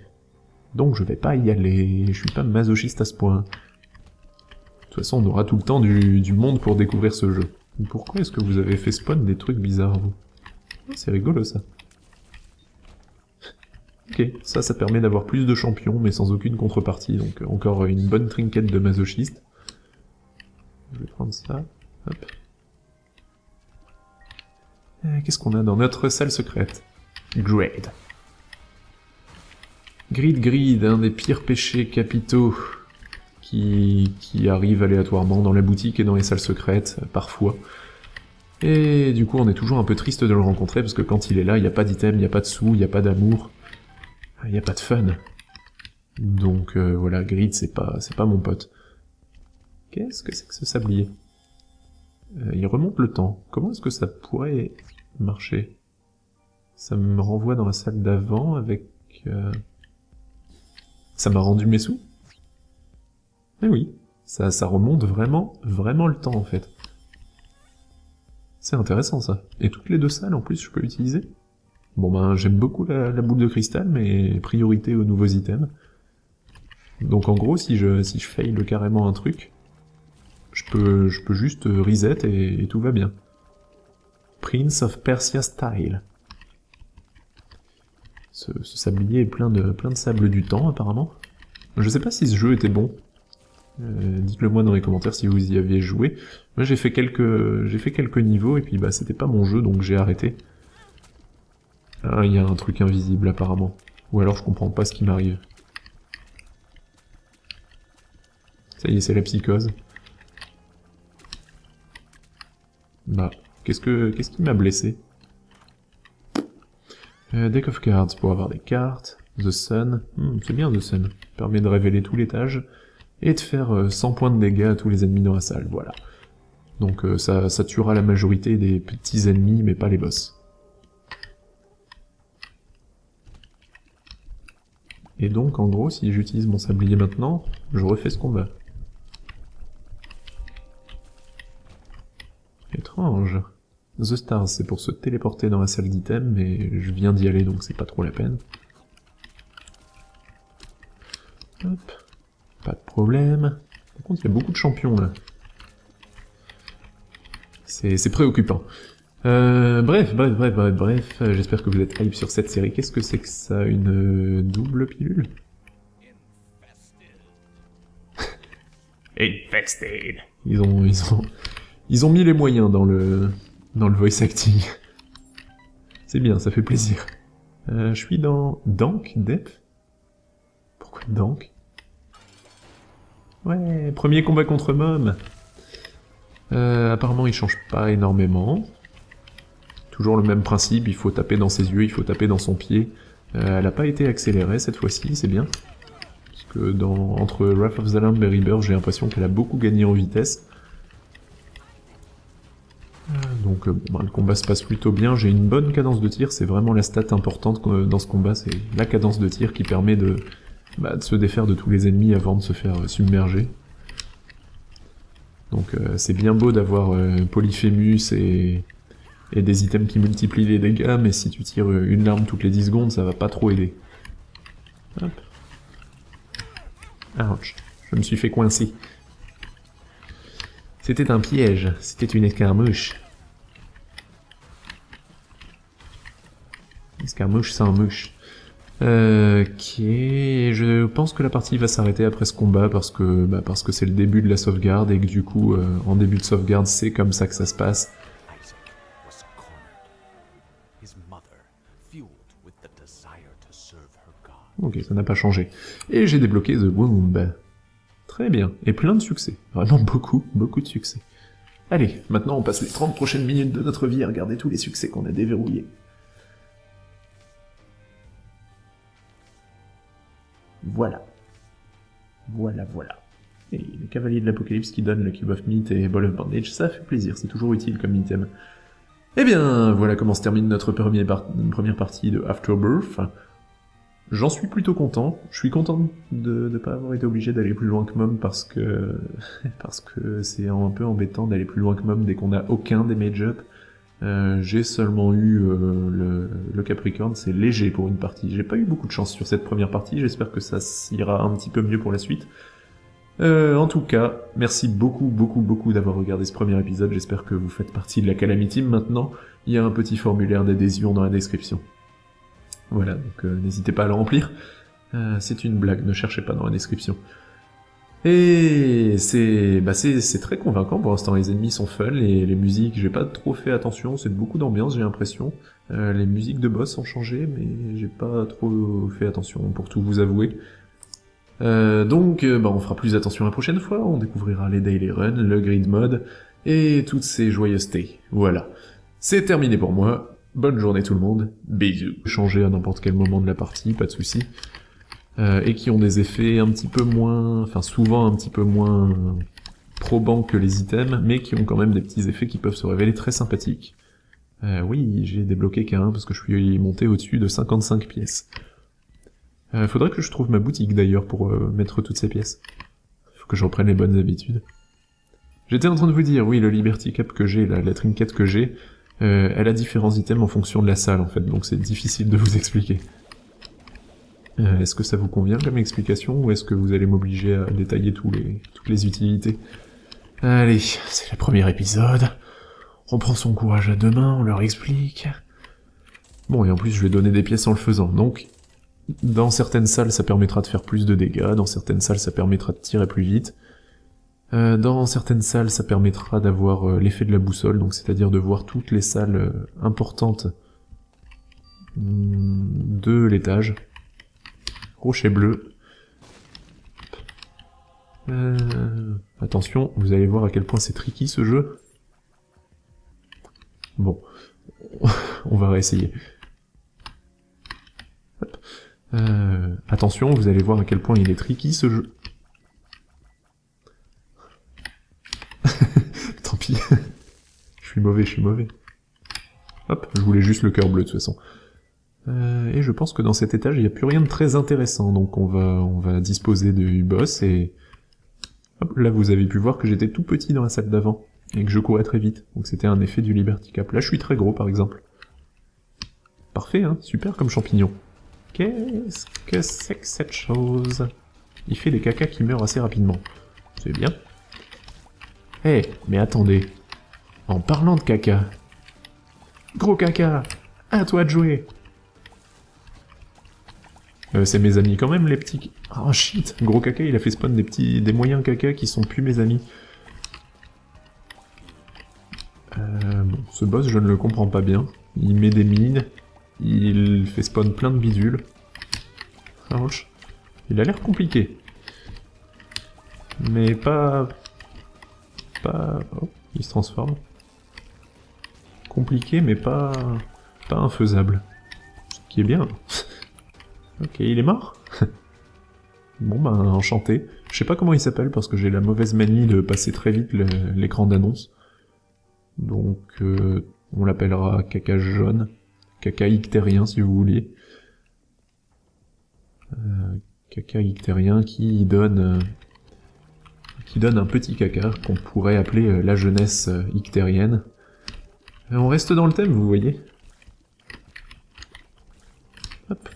Donc je vais pas y aller, je suis pas masochiste à ce point. De toute façon, on aura tout le temps du monde pour découvrir ce jeu. Pourquoi est-ce que vous avez fait spawn des trucs bizarres, vous? C'est rigolo, ça. Ok, ça permet d'avoir plus de champions, mais sans aucune contrepartie, donc encore une bonne trinket de masochiste. Je vais prendre ça, hop. Qu'est-ce qu'on a dans notre salle secrète? Greed. Greed, un des pires péchés capitaux qui arrive aléatoirement dans la boutique et dans les salles secrètes, parfois. Et du coup, on est toujours un peu triste de le rencontrer, parce que quand il est là, il n'y a pas d'item, il n'y a pas de sous, il n'y a pas d'amour, il n'y a pas de fun. Donc voilà, Greed, c'est pas mon pote. Qu'est-ce que c'est que ce sablier? Il remonte le temps. Comment est-ce que ça pourrait marcher? Ça me renvoie dans la salle d'avant avec... Ça m'a rendu mes sous? Eh oui, ça remonte vraiment le temps en fait. C'est intéressant ça. Et toutes les deux salles en plus je peux l'utiliser? Bon ben j'aime beaucoup la boule de cristal, mais priorité aux nouveaux items. Donc en gros si je fail carrément un truc, je peux juste reset et tout va bien. Prince of Persia style. Ce sablier est plein de sable du temps apparemment. Je sais pas si ce jeu était bon. Dites-le moi dans les commentaires si vous y aviez joué. Moi j'ai fait quelques niveaux et puis bah c'était pas mon jeu donc j'ai arrêté. Ah, il y a un truc invisible apparemment. Ou alors je comprends pas ce qui m'arrive. Ça y est, c'est la psychose. Bah, qu'est-ce qui m'a blessé? Deck of cards pour avoir des cartes. The Sun. C'est bien The Sun. Permet de révéler tout l'étage. Et de faire 100 points de dégâts à tous les ennemis dans la salle, voilà. Donc ça tuera la majorité des petits ennemis, mais pas les boss. Et donc, en gros, si j'utilise mon sablier maintenant, je refais ce combat. Étrange. The Stars, c'est pour se téléporter dans la salle d'item, mais je viens d'y aller, donc c'est pas trop la peine. Hop. Pas de problème. Par contre, il y a beaucoup de champions, là. C'est préoccupant. Bref, j'espère que vous êtes hype sur cette série. Qu'est-ce que c'est que ça? Une double pilule? Infested. Ils ont mis les moyens dans le voice acting. C'est bien, ça fait plaisir. Je suis dans Dank, Depth. Pourquoi Dank? Ouais, premier combat contre Mom. Apparemment il change pas énormément. Toujours le même principe, il faut taper dans ses yeux, il faut taper dans son pied. Elle a pas été accélérée cette fois-ci, c'est bien. Parce que entre Wrath of the Lamb et Rebirth, j'ai l'impression qu'elle a beaucoup gagné en vitesse. Donc le combat se passe plutôt bien, j'ai une bonne cadence de tir, c'est vraiment la stat importante dans ce combat, c'est la cadence de tir qui permet de se défaire de tous les ennemis avant de se faire submerger. Donc c'est bien beau d'avoir Polyphémus et des items qui multiplient les dégâts, mais si tu tires une larme toutes les 10 secondes, ça va pas trop aider. Hop. Ouch, je me suis fait coincer. C'était un piège, c'était une escarmouche. Escarmouche sans mouche. Ok, je pense que la partie va s'arrêter après ce combat parce que c'est le début de la sauvegarde et que du coup, en début de sauvegarde, c'est comme ça que ça se passe. Ok, ça n'a pas changé. Et j'ai débloqué The Womb. Très bien, et plein de succès. Vraiment beaucoup de succès. Allez, maintenant on passe les 30 prochaines minutes de notre vie à regarder tous les succès qu'on a déverrouillés. Voilà. Voilà, voilà. Et les cavaliers de l'apocalypse qui donnent le Cube of Meat et Ball of Bandage, ça fait plaisir, c'est toujours utile comme item. Eh bien, voilà comment se termine notre première partie de Afterbirth. J'en suis plutôt content. Je suis content de ne pas avoir été obligé d'aller plus loin que Mom parce que c'est un peu embêtant d'aller plus loin que Mom dès qu'on n'a aucun des mage-up. J'ai seulement eu le Capricorne, c'est léger pour une partie. J'ai pas eu beaucoup de chance sur cette première partie, j'espère que ça ira un petit peu mieux pour la suite. En tout cas, merci beaucoup d'avoir regardé ce premier épisode, j'espère que vous faites partie de la Calamity Team maintenant. Il y a un petit formulaire d'adhésion dans la description. Voilà, donc n'hésitez pas à le remplir. C'est une blague, ne cherchez pas dans la description. Et c'est très convaincant pour l'instant, les ennemis sont fun, les musiques, j'ai pas trop fait attention, c'est beaucoup d'ambiance j'ai l'impression. Les musiques de boss ont changé, mais j'ai pas trop fait attention pour tout vous avouer. Donc on fera plus attention la prochaine fois, on découvrira les daily runs, le grid mode, et toutes ces joyeusetés. Voilà. C'est terminé pour moi, bonne journée tout le monde, bisous. Changer à n'importe quel moment de la partie, pas de soucis. Et qui ont des effets un petit peu moins... enfin souvent un petit peu moins probants que les items, mais qui ont quand même des petits effets qui peuvent se révéler très sympathiques. Oui, j'ai débloqué K1 parce que je suis monté au-dessus de 55 pièces. Faudrait que je trouve ma boutique d'ailleurs pour mettre toutes ces pièces. Faut que je reprenne les bonnes habitudes. J'étais en train de vous dire, oui, le Liberty Cap que j'ai, la trinket que j'ai, elle a différents items en fonction de la salle en fait, donc c'est difficile de vous expliquer. Est-ce que ça vous convient comme explication, ou est-ce que vous allez m'obliger à détailler toutes les utilités? Allez, c'est le premier épisode. On prend son courage à deux mains, on leur explique. Bon, et en plus je vais donner des pièces en le faisant, donc... Dans certaines salles, ça permettra de faire plus de dégâts, dans certaines salles, ça permettra de tirer plus vite. Dans certaines salles, ça permettra d'avoir l'effet de la boussole, donc c'est-à-dire de voir toutes les salles importantes de l'étage. Rocher bleu. Attention, vous allez voir à quel point c'est tricky ce jeu. Bon, on va réessayer. Hop. Attention, vous allez voir à quel point il est tricky ce jeu. Tant pis. Je suis mauvais. Hop, je voulais juste le cœur bleu de toute façon. Et je pense que dans cet étage, il n'y a plus rien de très intéressant, donc on va disposer du boss, et... Hop, là vous avez pu voir que j'étais tout petit dans la salle d'avant, et que je courais très vite, donc c'était un effet du Liberty Cap. Là je suis très gros par exemple. Parfait, hein, super comme champignon. Qu'est-ce que c'est que cette chose? Il fait des cacas qui meurent assez rapidement. C'est bien. Eh, mais attendez. En parlant de caca... Gros caca, à toi de jouer. C'est mes amis quand même, les petits... Oh shit, gros caca, il a fait spawn des moyens caca qui sont plus mes amis. Bon, ce boss, je ne le comprends pas bien. Il met des mines, il fait spawn plein de bidules. Ouch. Il a l'air compliqué. Mais pas... Oh, il se transforme. Compliqué, mais pas infaisable. Ce qui est bien. Ok, il est mort. Bon ben, enchanté. Je sais pas comment il s'appelle, parce que j'ai la mauvaise manie de passer très vite l'écran d'annonce. Donc, on l'appellera caca jaune. Caca ictérien, si vous voulez. Caca ictérien qui donne un petit caca qu'on pourrait appeler la jeunesse ictérienne. On reste dans le thème, vous voyez. Hop.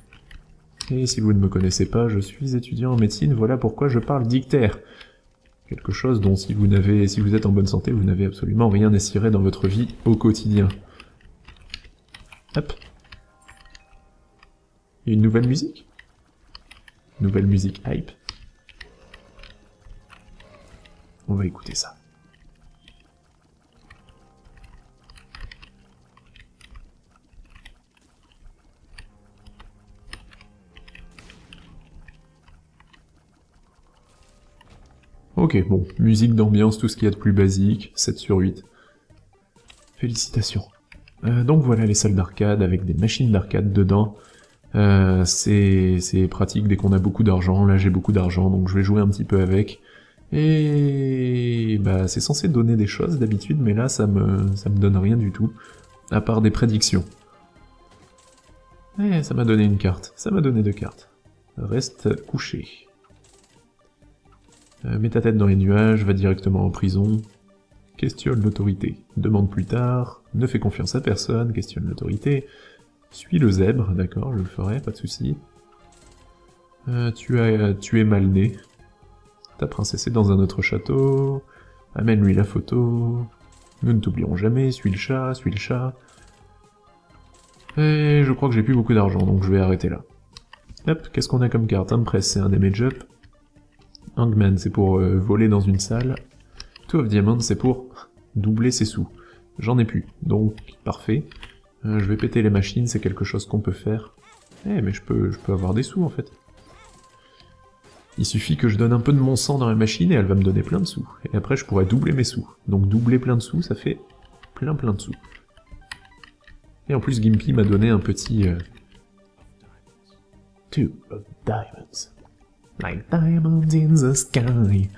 Et si vous ne me connaissez pas, je suis étudiant en médecine, voilà pourquoi je parle d'ictère. Quelque chose dont si vous êtes en bonne santé, vous n'avez absolument rien à cirer dans votre vie au quotidien. Hop. Et une nouvelle musique? Nouvelle musique hype. On va écouter ça. Ok, bon, musique d'ambiance, tout ce qu'il y a de plus basique, 7 sur 8. Félicitations. Donc voilà les salles d'arcade avec des machines d'arcade dedans. C'est pratique dès qu'on a beaucoup d'argent. Là j'ai beaucoup d'argent, donc je vais jouer un petit peu avec. Et bah c'est censé donner des choses d'habitude, mais là ça me donne rien du tout, à part des prédictions. Eh, ça m'a donné une carte, ça m'a donné 2 cartes. Reste couché. Mets ta tête dans les nuages, va directement en prison. Questionne l'autorité. Demande plus tard. Ne fais confiance à personne, questionne l'autorité. Suis le zèbre, d'accord, je le ferai, pas de souci. Tu es mal né. Ta princesse est dans un autre château. Amène-lui la photo. Nous ne t'oublierons jamais, suis le chat, suis le chat. Et je crois que j'ai plus beaucoup d'argent, donc je vais arrêter là. Hop, qu'est-ce qu'on a comme carte? Un press, c'est un damage up. Hangman, c'est pour voler dans une salle. Two of Diamonds, c'est pour doubler ses sous. J'en ai plus, donc parfait. Je vais péter les machines, c'est quelque chose qu'on peut faire. Eh, mais je peux avoir des sous, en fait. Il suffit que je donne un peu de mon sang dans la machine et elle va me donner plein de sous. Et après, je pourrais doubler mes sous. Donc doubler plein de sous, ça fait plein de sous. Et en plus, Gimpy m'a donné un petit... Two of Diamonds. Like diamonds in the sky.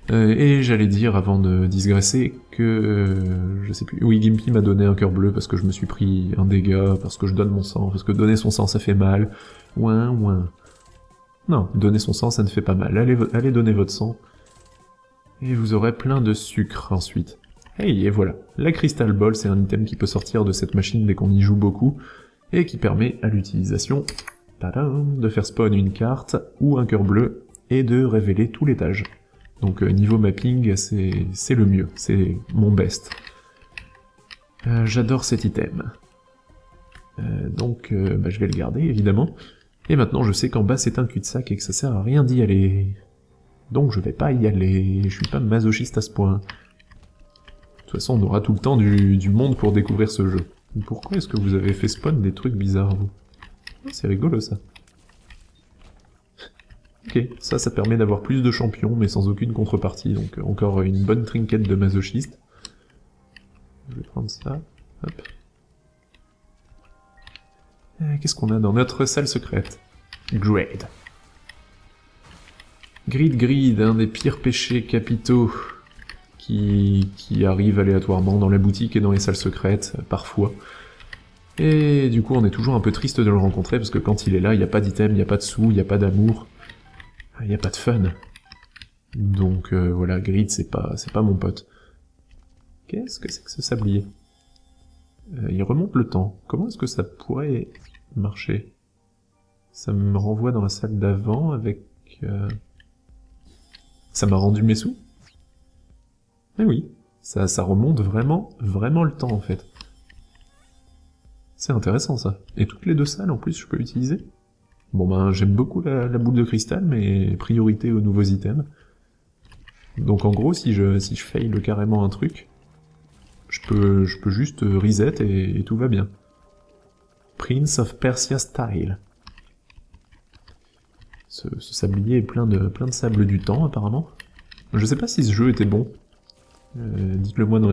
Et j'allais dire, avant de digresser, que... je sais plus... Oui, Gimpy m'a donné un cœur bleu parce que je me suis pris un dégât, parce que je donne mon sang, parce que donner son sang, ça fait mal. Ouin. Non, donner son sang, ça ne fait pas mal. Allez donner votre sang. Et vous aurez plein de sucre ensuite. Hey, et voilà. La Crystal Ball, c'est un item qui peut sortir de cette machine dès qu'on y joue beaucoup, et qui permet à l'utilisation... Tadam, de faire spawn une carte ou un cœur bleu et de révéler tout l'étage. Donc niveau mapping, c'est le mieux, c'est mon best. J'adore cet item. Donc je vais le garder évidemment. Et maintenant je sais qu'en bas c'est un cul-de-sac et que ça sert à rien d'y aller. Donc je vais pas y aller, je suis pas masochiste à ce point. De toute façon on aura tout le temps du monde pour découvrir ce jeu. Pourquoi est-ce que vous avez fait spawn des trucs bizarres vous? C'est rigolo ça. Ok, ça permet d'avoir plus de champions, mais sans aucune contrepartie, donc encore une bonne trinket de masochiste. Je vais prendre ça, hop. Qu'est-ce qu'on a dans notre salle secrète? Greed. Greed, un des pires péchés capitaux qui arrive aléatoirement dans la boutique et dans les salles secrètes, parfois. Et du coup, on est toujours un peu triste de le rencontrer, parce que quand il est là, il n'y a pas d'item, il n'y a pas de sous, il n'y a pas d'amour, il n'y a pas de fun. Donc voilà, Greed, c'est pas mon pote. Qu'est-ce que c'est que ce sablier? Il remonte le temps. Comment est-ce que ça pourrait marcher? Ça me renvoie dans la salle d'avant avec... Ça m'a rendu mes sous? Eh oui, ça remonte vraiment le temps en fait. C'est intéressant ça. Et toutes les 2 salles en plus je peux utiliser. Bon ben j'aime beaucoup la boule de cristal, mais priorité aux nouveaux items. Donc en gros si je fail carrément un truc, je peux juste reset et tout va bien. Prince of Persia style. Ce sablier est plein de sable du temps apparemment. Je sais pas si ce jeu était bon. Dites-le moi dans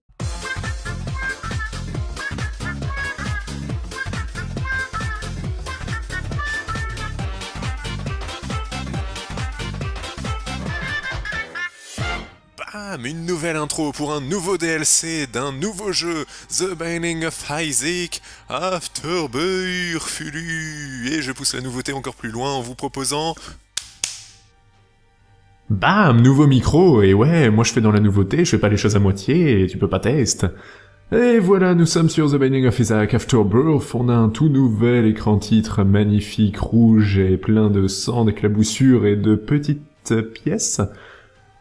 une nouvelle intro pour un nouveau DLC d'un nouveau jeu, The Binding of Isaac, Afterbirth Fulu. Et je pousse la nouveauté encore plus loin en vous proposant... Bam, nouveau micro, et ouais, moi je fais dans la nouveauté, je fais pas les choses à moitié, et tu peux pas tester. Et voilà, nous sommes sur The Binding of Isaac Afterbirth, on a un tout nouvel écran titre magnifique, rouge et plein de sang, d'éclaboussures et de petites pièces.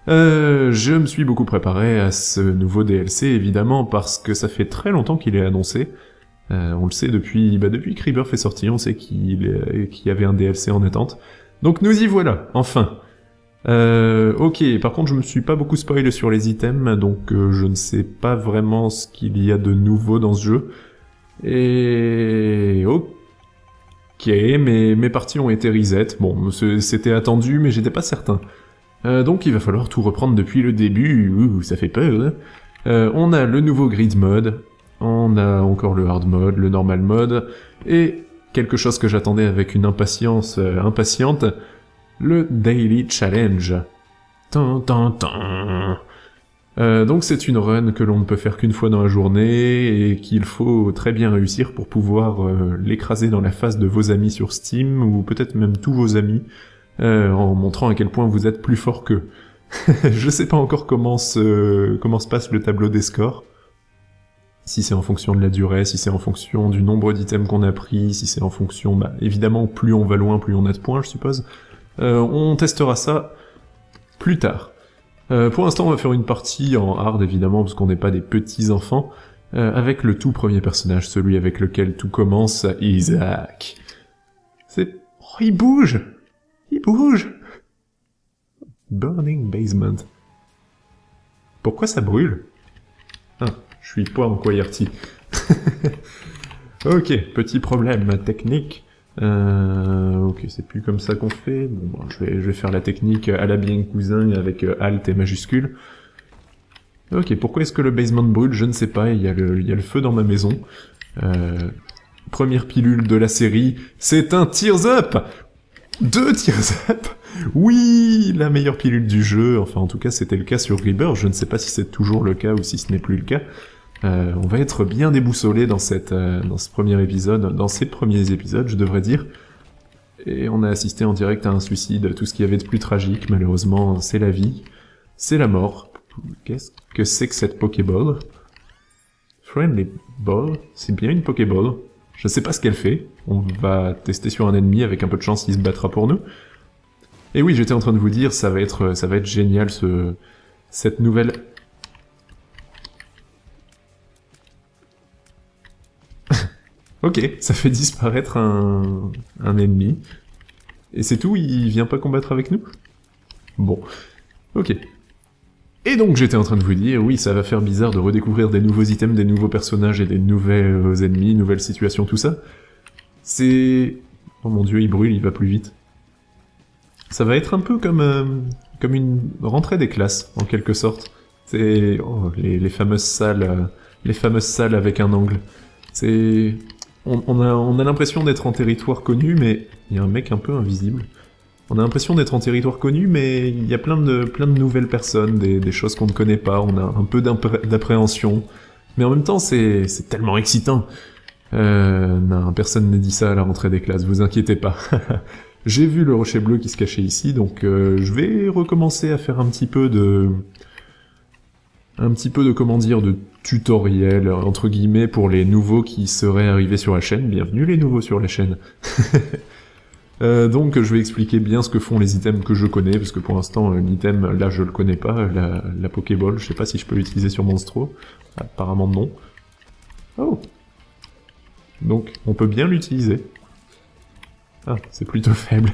Je me suis beaucoup préparé à ce nouveau DLC, évidemment, parce que ça fait très longtemps qu'il est annoncé. On le sait depuis que Rebirth est sorti, on sait qu'il y avait un DLC en attente. Donc nous y voilà, enfin. Ok, par contre je me suis pas beaucoup spoilé sur les items, donc je ne sais pas vraiment ce qu'il y a de nouveau dans ce jeu. Et... ok, mes parties ont été reset, bon, c'était attendu, mais j'étais pas certain. Donc il va falloir tout reprendre depuis le début, ça fait peur. On a le nouveau Grid mode, on a encore le Hard mode, le Normal mode, et quelque chose que j'attendais avec une impatience impatiente, le Daily Challenge. Tan, tan, tan. Donc c'est une run que l'on ne peut faire qu'une fois dans la journée et qu'il faut très bien réussir pour pouvoir l'écraser dans la face de vos amis sur Steam ou peut-être même tous vos amis en montrant à quel point vous êtes plus fort qu'eux. Je sais pas encore comment se passe le tableau des scores. Si c'est en fonction de la durée, si c'est en fonction du nombre d'items qu'on a pris, si c'est en fonction... évidemment, plus on va loin, plus on a de points, je suppose. On testera ça plus tard. Pour l'instant, on va faire une partie en hard, évidemment, parce qu'on n'est pas des petits enfants, avec le tout premier personnage, celui avec lequel tout commence, Isaac. C'est... Oh, il bouge! Il bouge! Burning Basement. Pourquoi ça brûle? Ah, je suis pas en QWERTY. Ok, petit problème technique. Ok, c'est plus comme ça qu'on fait. Bon, je vais faire la technique à la bien cousin avec Alt et majuscule. Ok, pourquoi est-ce que le basement brûle? Je ne sais pas, il y a le feu dans ma maison. Première pilule de la série, c'est un Tears Up! 2 Tears Up! Oui, la meilleure pilule du jeu, enfin en tout cas c'était le cas sur Rebirth, je ne sais pas si c'est toujours le cas ou si ce n'est plus le cas. On va être bien déboussolé dans ce premier épisode, dans ces premiers épisodes, je devrais dire. Et on a assisté en direct à un suicide, tout ce qu'il y avait de plus tragique, malheureusement, c'est la vie, c'est la mort. Qu'est-ce que c'est que cette Pokéball? Friendly Ball? C'est bien une Pokéball. Je sais pas ce qu'elle fait, on va tester sur un ennemi, avec un peu de chance il se battra pour nous. Et oui, j'étais en train de vous dire, ça va être génial cette nouvelle... Ok, ça fait disparaître un ennemi. Et c'est tout, il vient pas combattre avec nous? Bon, ok. Et donc j'étais en train de vous dire, oui, ça va faire bizarre de redécouvrir des nouveaux items, des nouveaux personnages et des nouveaux ennemis, nouvelles situations, tout ça. C'est... Oh mon dieu, il brûle, il va plus vite. Ça va être un peu comme une rentrée des classes, en quelque sorte. C'est... Oh, les fameuses salles avec un angle. C'est... On a l'impression d'être en territoire connu, mais il y a un mec un peu invisible. On a l'impression d'être en territoire connu, mais il y a plein de nouvelles personnes, des choses qu'on ne connaît pas, on a un peu d'appréhension. Mais en même temps, c'est tellement excitant. Non, personne n'a dit ça à la rentrée des classes, vous inquiétez pas. J'ai vu le rocher bleu qui se cachait ici, donc je vais recommencer à faire un petit peu de comment dire, de tutoriel, entre guillemets, pour les nouveaux qui seraient arrivés sur la chaîne. Bienvenue les nouveaux sur la chaîne. Donc je vais expliquer bien ce que font les items que je connais, parce que pour l'instant l'item là je le connais pas, la Pokéball, je sais pas si je peux l'utiliser sur Monstro, apparemment non. Oh. Donc on peut bien l'utiliser. Ah, c'est plutôt faible.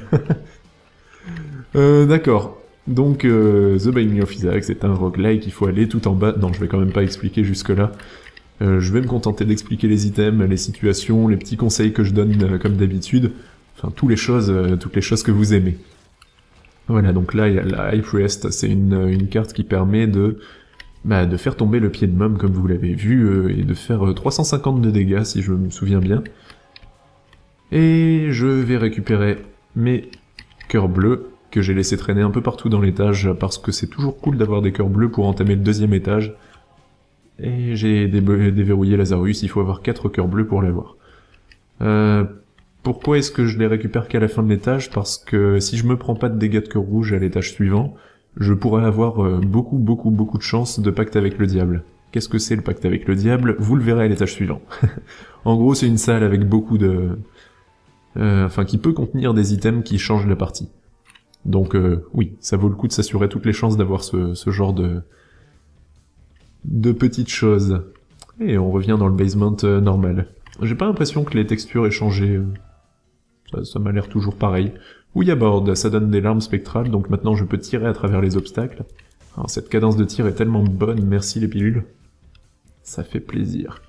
D'accord. Donc The Binding of Isaac, c'est un roguelike, il faut aller tout en bas. Non, je vais quand même pas expliquer jusque là. Je vais me contenter d'expliquer les items, les situations, les petits conseils que je donne comme d'habitude. Enfin, toutes les choses que vous aimez. Voilà, donc là, il y a la High Priest, c'est une carte qui permet de faire tomber le pied de Mum, comme vous l'avez vu, et de faire 350 de dégâts, si je me souviens bien. Et je vais récupérer mes cœurs bleus, que j'ai laissé traîner un peu partout dans l'étage, parce que c'est toujours cool d'avoir des cœurs bleus pour entamer le deuxième étage. Et j'ai déverrouillé Lazarus, il faut avoir 4 cœurs bleus pour l'avoir. Pourquoi est-ce que je les récupère qu'à la fin de l'étage? Parce que si je me prends pas de dégâts de cœur rouge à l'étage suivant, je pourrais avoir beaucoup de chance de pacte avec le diable. Qu'est-ce que c'est le pacte avec le diable? Vous le verrez à l'étage suivant. En gros, c'est une salle avec beaucoup de... enfin, qui peut contenir des items qui changent la partie. Donc oui, ça vaut le coup de s'assurer toutes les chances d'avoir ce genre de petites choses. Et on revient dans le basement normal. J'ai pas l'impression que les textures aient changé... Ça m'a l'air toujours pareil. Oui, à bord, ça donne des larmes spectrales, donc maintenant je peux tirer à travers les obstacles. Alors, cette cadence de tir est tellement bonne, merci les pilules. Ça fait plaisir.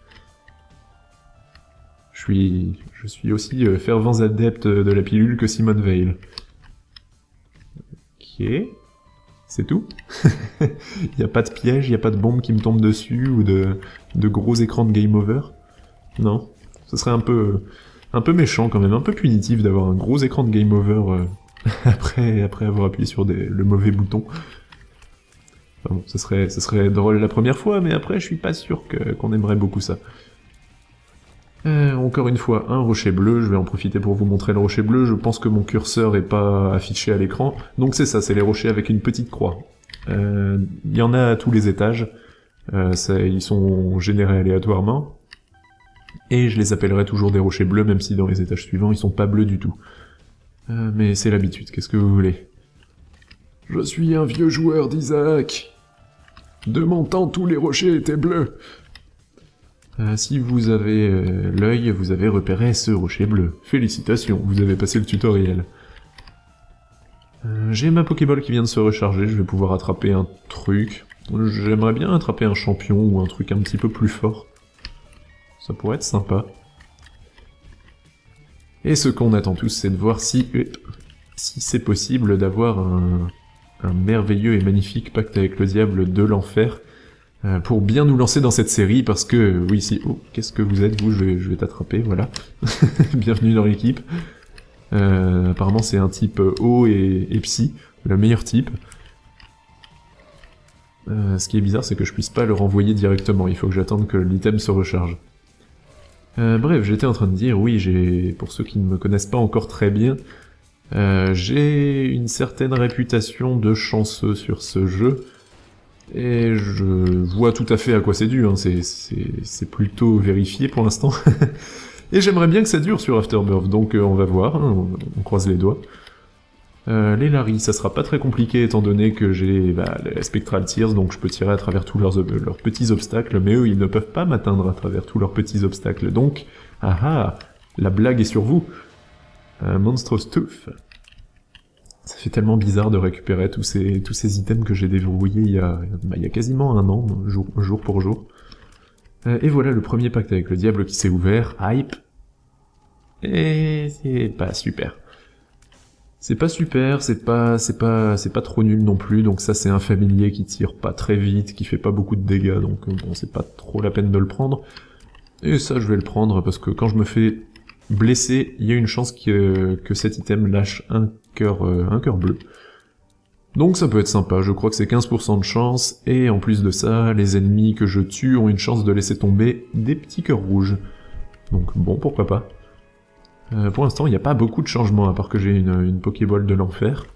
Je suis aussi fervent adepte de la pilule que Simone Veil. Ok. C'est tout. Y a pas de piège, y a pas de bombe qui me tombe dessus, ou de gros écrans de game over. Non. Ce serait un peu un peu méchant quand même, un peu punitif d'avoir un gros écran de game over après avoir appuyé sur le mauvais bouton. Enfin bon, ça serait drôle la première fois, mais après je suis pas sûr qu'on aimerait beaucoup ça. Encore une fois, un rocher bleu, je vais en profiter pour vous montrer le rocher bleu, je pense que mon curseur est pas affiché à l'écran, donc c'est ça, c'est les rochers avec une petite croix. Il y en a à tous les étages, ils sont générés aléatoirement, et je les appellerai toujours des rochers bleus, même si dans les étages suivants ils sont pas bleus du tout. Mais c'est l'habitude, qu'est-ce que vous voulez? Je suis un vieux joueur d'Isaac. De mon temps, tous les rochers étaient bleus. Si vous avez l'œil, vous avez repéré ce rocher bleu. Félicitations, vous avez passé le tutoriel. J'ai ma Pokéball qui vient de se recharger, je vais pouvoir attraper un truc. J'aimerais bien attraper un champion ou un truc un petit peu plus fort. Ça pourrait être sympa. Et ce qu'on attend tous, c'est de voir si c'est possible d'avoir un merveilleux et magnifique pacte avec le diable de l'enfer pour bien nous lancer dans cette série, parce que, oui, si... Oh, qu'est-ce que vous êtes, vous? Je vais t'attraper, voilà. Bienvenue dans l'équipe. Apparemment, c'est un type eau et psy, le meilleur type. Ce qui est bizarre, c'est que je puisse pas le renvoyer directement, il faut que j'attende que l'item se recharge. Bref, j'étais en train de dire, oui, pour ceux qui ne me connaissent pas encore très bien, j'ai une certaine réputation de chanceux sur ce jeu, et je vois tout à fait à quoi c'est dû, hein. C'est plutôt vérifié pour l'instant. Et j'aimerais bien que ça dure sur Afterbirth, donc on va voir, hein, on croise les doigts. Les Larry, ça sera pas très compliqué étant donné que j'ai les Spectral Tears, donc je peux tirer à travers tous leurs petits obstacles, mais eux ils ne peuvent pas m'atteindre à travers tous leurs petits obstacles, donc, la blague est sur vous. Monstrous Tooth. Ça fait tellement bizarre de récupérer tous ces items que j'ai déverrouillés il y a quasiment un an, jour pour jour. Et voilà le premier pacte avec le diable qui s'est ouvert, hype. Et c'est pas super. C'est pas super, c'est pas trop nul non plus, donc ça c'est un familier qui tire pas très vite, qui fait pas beaucoup de dégâts, donc bon, c'est pas trop la peine de le prendre. Et ça je vais le prendre parce que quand je me fais blesser, il y a une chance que cet item lâche un cœur bleu. Donc ça peut être sympa, je crois que c'est 15% de chance, et en plus de ça, les ennemis que je tue ont une chance de laisser tomber des petits cœurs rouges. Donc bon, pourquoi pas. Pour l'instant, il n'y a pas beaucoup de changements, à part que j'ai une Pokéball de l'enfer.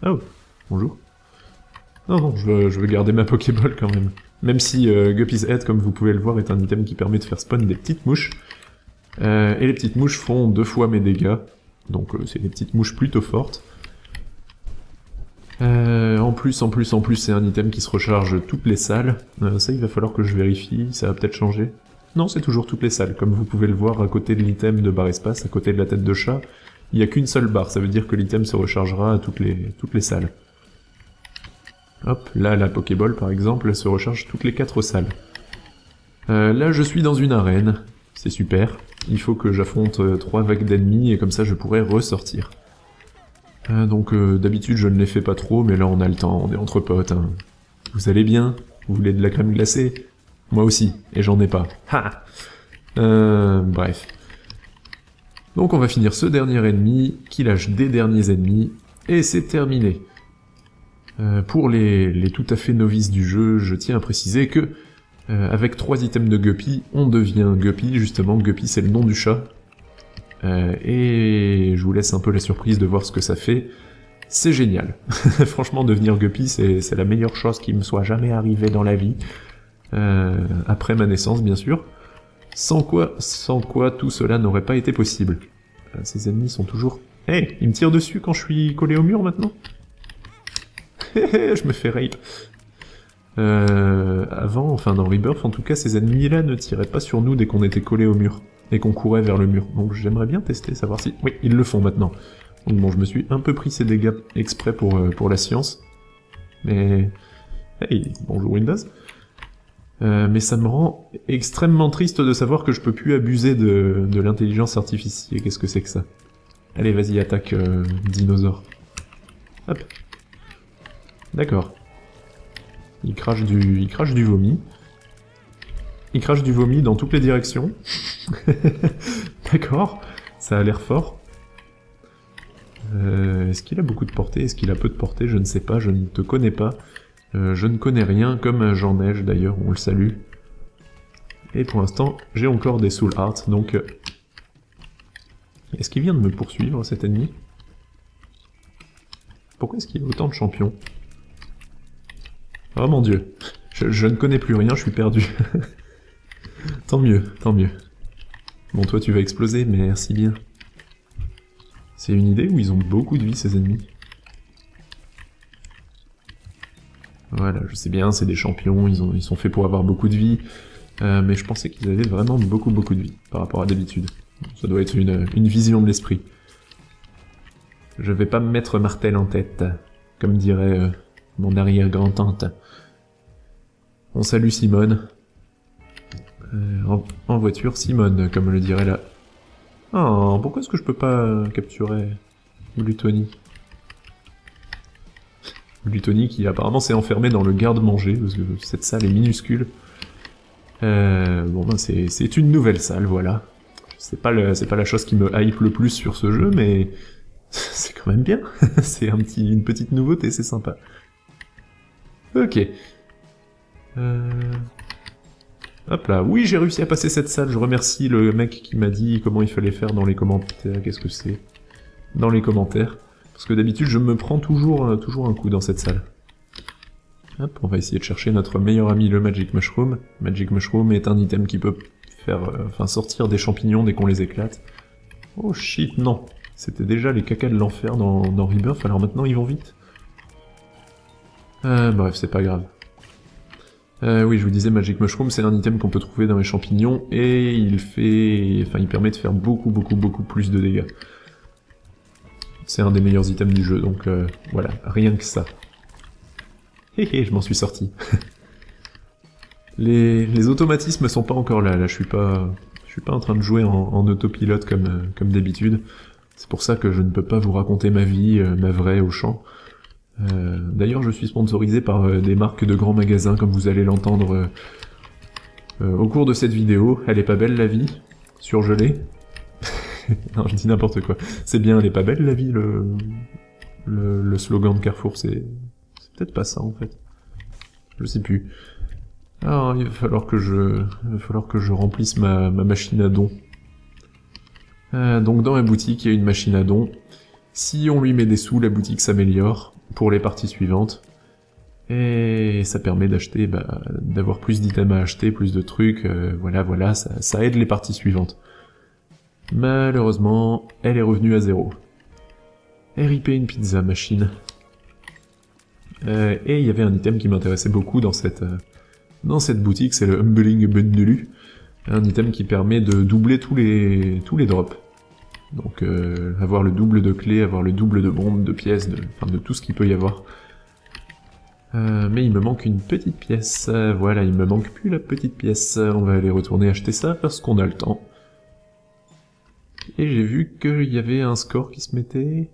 Oh, bonjour. Non, je veux garder ma Pokéball quand même. Même si Guppy's Head, comme vous pouvez le voir, est un item qui permet de faire spawn des petites mouches. Et les petites mouches font 2 fois mes dégâts, donc c'est des petites mouches plutôt fortes. En plus, c'est un item qui se recharge toutes les salles. Ça, il va falloir que je vérifie, ça va peut-être changer. Non, c'est toujours toutes les salles. Comme vous pouvez le voir, à côté de l'item de barre espace, à côté de la tête de chat, il n'y a qu'une seule barre. Ça veut dire que l'item se rechargera à toutes les salles. Hop, là, la Pokéball, par exemple, elle se recharge toutes les 4 salles. Là, je suis dans une arène. C'est super. Il faut que j'affronte 3 vagues d'ennemis, et comme ça, je pourrai ressortir. Donc d'habitude je ne les fais pas trop, mais là on a le temps, on est entre potes. Hein. Vous allez bien? Vous voulez de la crème glacée? Moi aussi, et j'en ai pas. Ha! Bref. Donc on va finir ce dernier ennemi, qui lâche des derniers ennemis, et c'est terminé. Pour les tout à fait novices du jeu, je tiens à préciser que, avec 3 items de Guppy, on devient Guppy, justement, Guppy c'est le nom du chat. Et je vous laisse un peu la surprise de voir ce que ça fait. C'est génial. Franchement, devenir Guppy, c'est la meilleure chose qui me soit jamais arrivée dans la vie. Après ma naissance, bien sûr. Sans quoi tout cela n'aurait pas été possible. Ces ennemis sont toujours... Hey, ils me tirent dessus quand je suis collé au mur, maintenant? Je me fais rape. Avant, enfin dans Rebirth, en tout cas, ces ennemis-là ne tiraient pas sur nous dès qu'on était collé au mur. Et qu'on courait vers le mur. Donc j'aimerais bien tester, savoir si... Oui, ils le font maintenant. Donc bon, je me suis un peu pris ces dégâts exprès pour la science. Mais... Hey, bonjour Windows. Mais ça me rend extrêmement triste de savoir que je peux plus abuser de l'intelligence artificielle. Qu'est-ce que c'est que ça? Allez, vas-y, attaque, dinosaure. Hop. D'accord. Il crache du vomi. Il crache du vomi dans toutes les directions. D'accord. Ça a l'air fort. Est-ce qu'il a beaucoup de portée? Est-ce qu'il a peu de portée? Je ne sais pas, je ne te connais pas. Je ne connais rien, comme Jean Neige d'ailleurs, on le salue. Et pour l'instant, j'ai encore des Soul Hearts, donc... Est-ce qu'il vient de me poursuivre, cet ennemi? Pourquoi est-ce qu'il y a autant de champions? Oh mon dieu, je ne connais plus rien, je suis perdu. Tant mieux, tant mieux. Bon, toi tu vas exploser, mais merci bien. C'est une idée où ils ont beaucoup de vie, ces ennemis? Voilà, je sais bien, c'est des champions, ils sont faits pour avoir beaucoup de vie, mais je pensais qu'ils avaient vraiment beaucoup de vie, par rapport à d'habitude. Ça doit être une vision de l'esprit. Je vais pas me mettre Martel en tête, comme dirait mon arrière-grand-tante. On salue Simone. En voiture, Simone, comme le dirait là. Oh, pourquoi est-ce que je peux pas capturer Gluttony? Gluttony qui apparemment s'est enfermé dans le garde-manger, parce que cette salle est minuscule. Bon ben c'est une nouvelle salle, voilà. C'est pas la chose qui me hype le plus sur ce jeu, mais c'est quand même bien. C'est une petite nouveauté, c'est sympa. Ok. Hop là, oui j'ai réussi à passer cette salle, je remercie le mec qui m'a dit comment il fallait faire dans les commentaires, qu'est-ce que c'est? Dans les commentaires. Parce que d'habitude je me prends toujours un coup dans cette salle. Hop, on va essayer de chercher notre meilleur ami le Magic Mushroom. Magic Mushroom est un item qui peut faire, sortir des champignons dès qu'on les éclate. Oh shit, non. C'était déjà les cacas de l'enfer dans Rebirth, alors maintenant ils vont vite. Bref, c'est pas grave. Oui, je vous disais, Magic Mushroom, c'est un item qu'on peut trouver dans les champignons, et il permet de faire beaucoup plus de dégâts. C'est un des meilleurs items du jeu, donc voilà, rien que ça. Hé hé, je m'en suis sorti. Les automatismes sont pas encore là, je suis pas en train de jouer en autopilote comme d'habitude. C'est pour ça que je ne peux pas vous raconter ma vie, ma vraie au champ. D'ailleurs, je suis sponsorisé par des marques de grands magasins, comme vous allez l'entendre au cours de cette vidéo. Elle est pas belle la vie? Surgelée? Non, je dis n'importe quoi. C'est bien, elle est pas belle la vie, le slogan de Carrefour, c'est peut-être pas ça en fait. Je sais plus. Alors, il va falloir que je remplisse ma machine à dons. Donc dans la boutique, il y a une machine à dons. Si on lui met des sous, la boutique s'améliore pour les parties suivantes. Et ça permet d'acheter, d'avoir plus d'items à acheter, plus de trucs, voilà, ça aide les parties suivantes. Malheureusement, elle est revenue à 0. RIP une pizza machine. Et il y avait un item qui m'intéressait beaucoup dans cette boutique, c'est le Humbling Bundle. Un item qui permet de doubler tous les drops. Donc avoir le double de clés, avoir le double de bombes, de pièces, de tout ce qu'il peut y avoir. Mais il me manque une petite pièce. Voilà, il me manque plus la petite pièce. On va aller retourner acheter ça parce qu'on a le temps. Et j'ai vu qu'il y avait un score qui se mettait...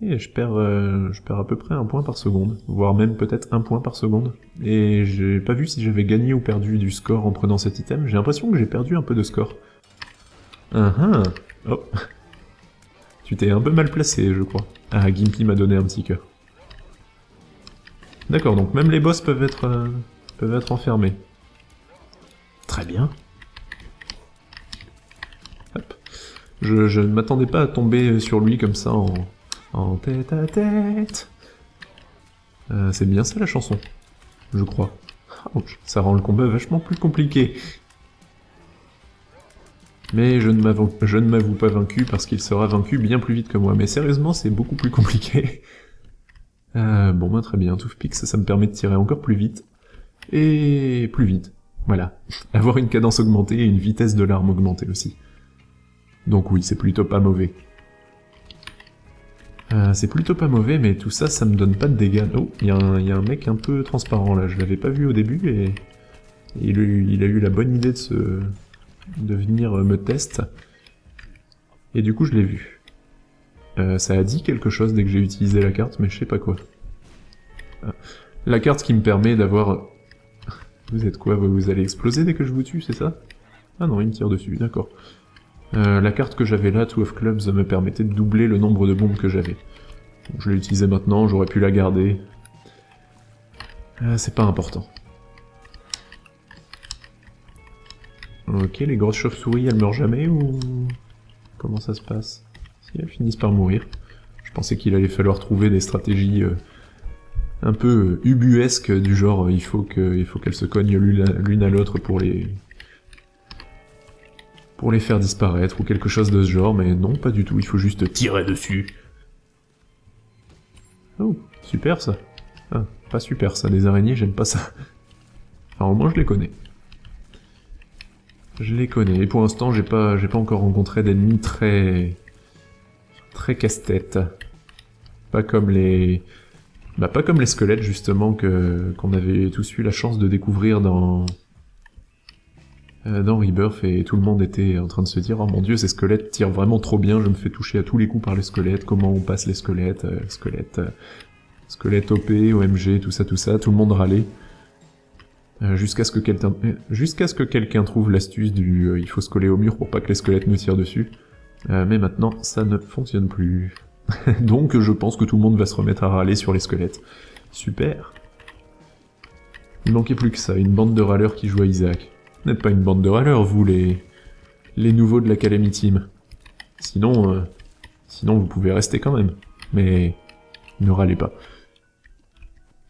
Et je perds à peu près 1 point par seconde, voire même peut-être 1 point par seconde. Et j'ai pas vu si j'avais gagné ou perdu du score en prenant cet item, j'ai l'impression que j'ai perdu un peu de score. Oh. Tu t'es un peu mal placé, je crois. Ah, Gimpy m'a donné un petit cœur. D'accord, donc même les boss peuvent être enfermés. Très bien. Hop. Je ne m'attendais pas à tomber sur lui comme ça en tête à tête. C'est bien ça la chanson, je crois. Ouch, ça rend le combat vachement plus compliqué. Mais je ne m'avoue pas vaincu parce qu'il sera vaincu bien plus vite que moi. Mais sérieusement, c'est beaucoup plus compliqué. Bon, très bien. Toothpicks, ça me permet de tirer encore plus vite. Et plus vite. Voilà. Avoir une cadence augmentée et une vitesse de l'arme augmentée aussi. Donc oui, c'est plutôt pas mauvais. C'est plutôt pas mauvais, mais tout ça, ça me donne pas de dégâts. Oh, il y a un mec un peu transparent là. Je l'avais pas vu au début et il a eu la bonne idée de venir me tester. Et du coup, je l'ai vu. Ça a dit quelque chose dès que j'ai utilisé la carte, mais je sais pas quoi. La carte qui me permet d'avoir... Vous êtes quoi? Vous allez exploser dès que je vous tue, c'est ça? Ah non, il me tire dessus, d'accord. La carte que j'avais là, Two of Clubs, me permettait de doubler le nombre de bombes que j'avais. Donc, je l'ai utilisée maintenant, j'aurais pu la garder. C'est pas important. Ok, les grosses chauves-souris, elles meurent jamais ou... Comment ça se passe? Si elles finissent par mourir. Je pensais qu'il allait falloir trouver des stratégies un peu ubuesques, du genre il faut qu'elles se cognent l'une à l'autre pour les faire disparaître, ou quelque chose de ce genre, mais non, pas du tout, il faut juste tirer dessus. Oh, super ça. Ah, pas super ça, les araignées, j'aime pas ça. Enfin, au moins je les connais. Je les connais, et pour l'instant j'ai pas encore rencontré d'ennemis très casse-tête. Pas comme les squelettes justement qu'on avait tous eu la chance de découvrir dans Rebirth, et tout le monde était en train de se dire « Oh mon dieu, ces squelettes tirent vraiment trop bien, je me fais toucher à tous les coups par les squelettes, comment on passe les squelettes, squelettes OP, OMG, tout ça, tout le monde râlait. Jusqu'à ce que quelqu'un trouve l'astuce du il faut se coller au mur pour pas que les squelettes nous tirent dessus. Mais maintenant, ça ne fonctionne plus. Donc je pense que tout le monde va se remettre à râler sur les squelettes. Super. Il manquait plus que ça, une bande de râleurs qui joue à Isaac. Vous n'êtes pas une bande de râleurs, vous, les nouveaux de la Calamity Team. Sinon vous pouvez rester quand même. Mais ne râlez pas.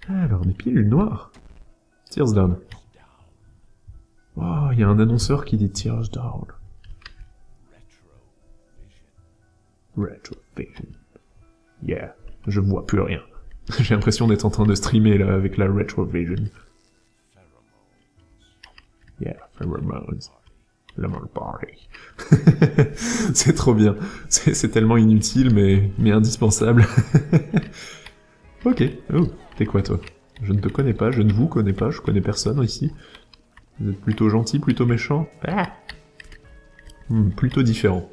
Alors, des pilules noires. Tears down. Oh, il y a un annonceur qui dit Tears down. Retrovision. Yeah, je vois plus rien. J'ai l'impression d'être en train de streamer là avec la Retrovision. Yeah, pheromones. Lemon party. C'est trop bien. C'est tellement inutile mais indispensable. Ok. Oh, t'es quoi toi? Je ne te connais pas, je ne vous connais pas, je connais personne ici. Vous êtes plutôt gentil, plutôt méchant. Ah plutôt différent.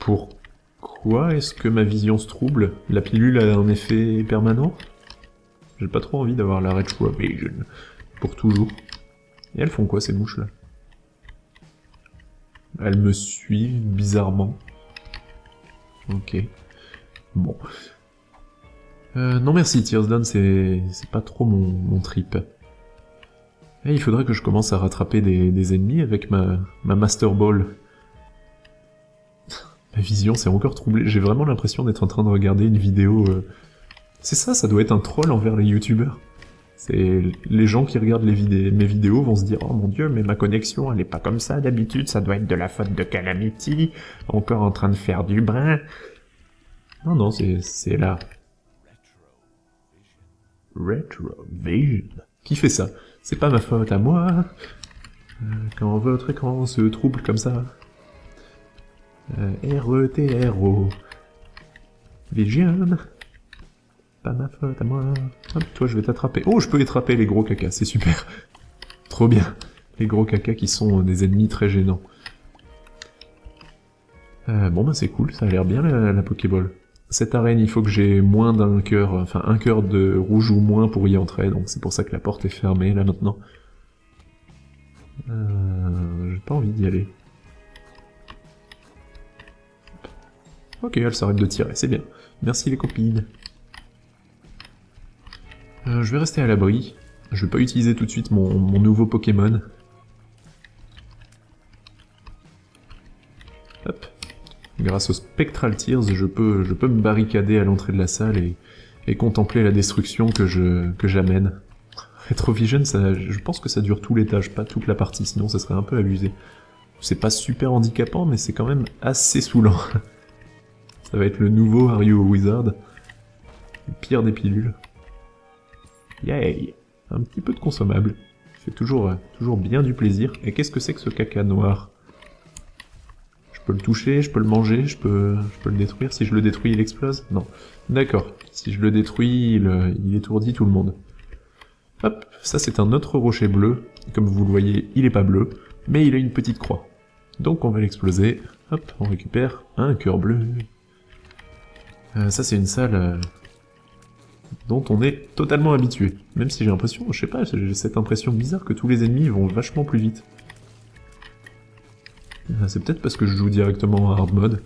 Pourquoi est-ce que ma vision se trouble? La pilule a un effet permanent? J'ai pas trop envie d'avoir la Retrovision. Pour toujours. Et elles font quoi ces mouches là? Elles me suivent bizarrement. Ok. Bon. Non merci, Tears Down, c'est pas trop mon trip. Et il faudrait que je commence à rattraper des ennemis avec ma Master Ball. Ma vision s'est encore troublée, j'ai vraiment l'impression d'être en train de regarder une vidéo... C'est ça doit être un troll envers les youtubeurs. C'est les gens qui regardent mes vidéos vont se dire « Oh mon dieu, mais ma connexion, elle est pas comme ça d'habitude, ça doit être de la faute de Calamity, encore en train de faire du brin. » Non, c'est là. Retrovision. Qui fait ça? C'est pas ma faute à moi. Quand votre écran se trouble comme ça. RETRO. Vision. Pas ma faute à moi. Hop, toi je vais t'attraper. Oh, je peux attraper les gros cacas, c'est super. Trop bien. Les gros cacas qui sont des ennemis très gênants. Bon bah c'est cool, ça a l'air bien la Pokéball. Cette arène, il faut que j'ai moins d'un cœur, enfin un cœur de rouge ou moins pour y entrer, donc c'est pour ça que la porte est fermée là maintenant. J'ai pas envie d'y aller. Ok, elle s'arrête de tirer, c'est bien. Merci les copines. Je vais rester à l'abri. Je vais pas utiliser tout de suite mon nouveau Pokémon. Hop. Grâce au Spectral Tears, je peux me barricader à l'entrée de la salle et contempler la destruction que j'amène. Retrovision, je pense que ça dure tout l'étage, pas toute la partie, sinon ça serait un peu abusé. C'est pas super handicapant, mais c'est quand même assez saoulant. Ça va être le nouveau Are You a Wizard? Le pire des pilules. Yay! Un petit peu de consommable. Ça fait toujours bien du plaisir. Et qu'est-ce que c'est que ce caca noir? Je peux le toucher, je peux le manger, je peux le détruire. Si je le détruis, il explose? Non. D'accord. Si je le détruis, il étourdit tout le monde. Hop, ça c'est un autre rocher bleu. Comme vous le voyez, il est pas bleu, mais il a une petite croix. Donc on va l'exploser. Hop, on récupère un cœur bleu. Ça c'est une salle dont on est totalement habitué. Même si j'ai l'impression, je sais pas, j'ai cette impression bizarre que tous les ennemis vont vachement plus vite. C'est peut-être parce que je joue directement en hard mode.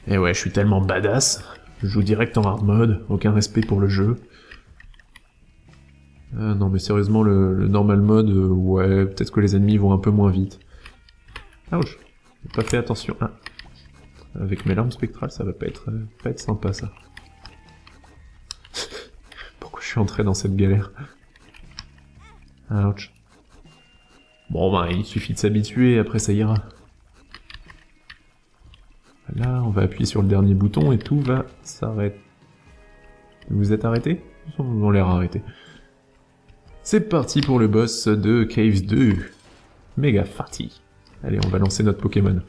Et ouais, je suis tellement badass. Je joue direct en hard mode, aucun respect pour le jeu. Non mais sérieusement, le normal mode, ouais, peut-être que les ennemis vont un peu moins vite. Ouch, j'ai pas fait attention. Ah. Avec mes larmes spectrales, ça va pas être sympa ça. Pourquoi je suis entré dans cette galère? Ouch. Bon bah, il suffit de s'habituer, après ça ira. Là, on va appuyer sur le dernier bouton et tout va s'arrêter. Vous êtes arrêtés? Ils ont l'air arrêtés. C'est parti pour le boss de Caves 2. Méga Farty. Allez, on va lancer notre Pokémon.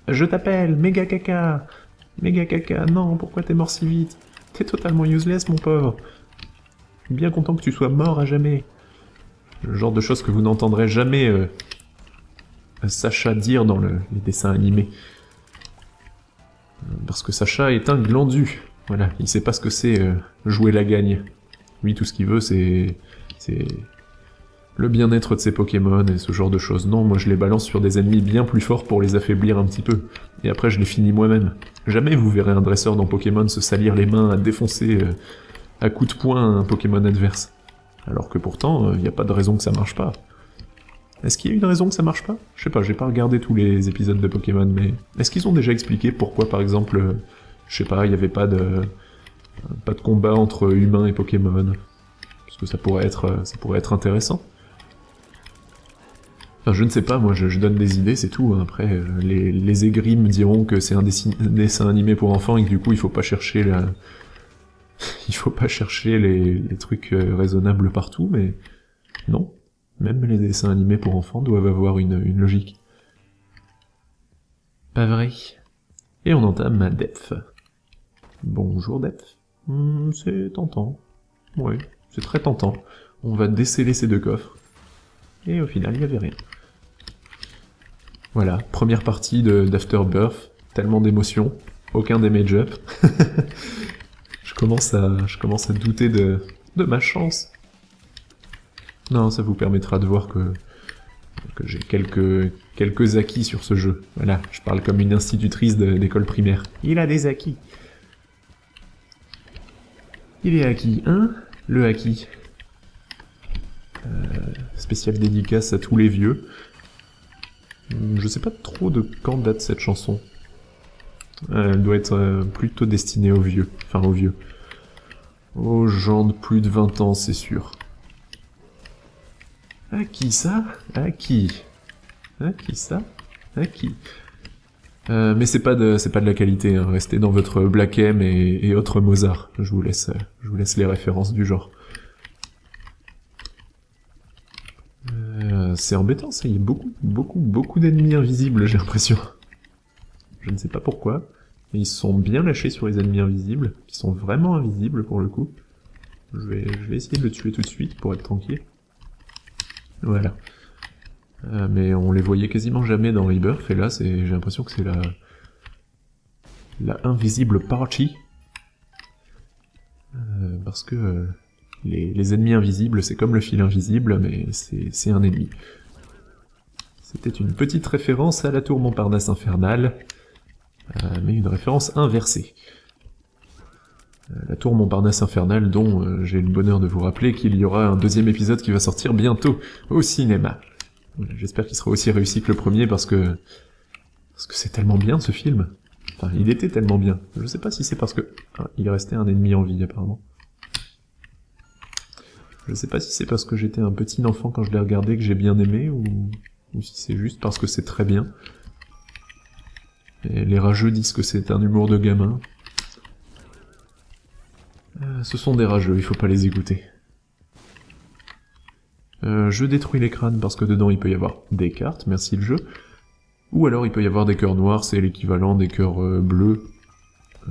Je t'appelle, Méga Caca. Méga Caca, non, pourquoi t'es mort si vite? T'es totalement useless, mon pauvre. Bien content que tu sois mort à jamais. Le genre de choses que vous n'entendrez jamais Sacha dire dans les dessins animés. Parce que Sacha est un glandu. Voilà, il sait pas ce que c'est jouer la gagne. Lui, tout ce qu'il veut, c'est le bien-être de ses Pokémon et ce genre de choses. Non, moi je les balance sur des ennemis bien plus forts pour les affaiblir un petit peu. Et après, je les finis moi-même. Jamais vous verrez un dresseur dans Pokémon se salir les mains à défoncer à coups de poing un Pokémon adverse. Alors que pourtant, il n'y a pas de raison que ça marche pas. Est-ce qu'il y a une raison que ça marche pas? Je sais pas, j'ai pas regardé tous les épisodes de Pokémon, mais est-ce qu'ils ont déjà expliqué pourquoi, par exemple, je sais pas, il y avait pas de combat entre humains et Pokémon? Parce que ça pourrait être intéressant. Enfin, je ne sais pas, moi je donne des idées, c'est tout. Après, les aigris me diront que c'est un dessin animé pour enfants et que du coup il faut pas chercher les trucs raisonnables partout, mais non. Même les dessins animés pour enfants doivent avoir une logique. Pas vrai. Et on entame Depth. Bonjour Depth. C'est tentant. Oui, c'est très tentant. On va déceler ces deux coffres. Et au final, il n'y avait rien. Voilà, première partie d'Afterbirth. Tellement d'émotions. Aucun damage up. Je commence à douter de ma chance. Non, ça vous permettra de voir que j'ai quelques acquis sur ce jeu. Voilà, je parle comme une institutrice d'école primaire. Il a des acquis. Il est acquis, hein? Le acquis. Spécial dédicace à tous les vieux. Je sais pas trop de quand date cette chanson. Elle doit être plutôt destinée aux vieux. Enfin, aux vieux. Aux gens de plus de 20 ans, c'est sûr. À qui ça? À qui? À qui ça? À qui? Mais c'est pas de la qualité, hein. Restez dans votre Black M et autres Mozart. Je vous laisse les références du genre. C'est embêtant ça, il y a beaucoup d'ennemis invisibles, j'ai l'impression. Je ne sais pas pourquoi, mais ils sont bien lâchés sur les ennemis invisibles. Ils sont vraiment invisibles pour le coup. Je vais essayer de le tuer tout de suite pour être tranquille. Voilà. Mais on les voyait quasiment jamais dans Rebirth, et là j'ai l'impression que c'est la Invisible Party. Parce que les ennemis invisibles, c'est comme le fil invisible, mais c'est un ennemi. C'était une petite référence à la tour Montparnasse infernale, mais une référence inversée. La tour Montparnasse infernale dont j'ai le bonheur de vous rappeler qu'il y aura un deuxième épisode qui va sortir bientôt au cinéma. J'espère qu'il sera aussi réussi que le premier parce que c'est tellement bien ce film. Enfin, il était tellement bien. Je sais pas si c'est parce que... Ah, il restait un ennemi en vie apparemment. Je sais pas si c'est parce que j'étais un petit enfant quand je l'ai regardé que j'ai bien aimé ou si c'est juste parce que c'est très bien. Et les rageux disent que c'est un humour de gamin. Ce sont des rageux, il faut pas les écouter. Je détruis les crânes parce que dedans il peut y avoir des cartes, merci le jeu. Ou alors il peut y avoir des cœurs noirs, c'est l'équivalent des cœurs bleus.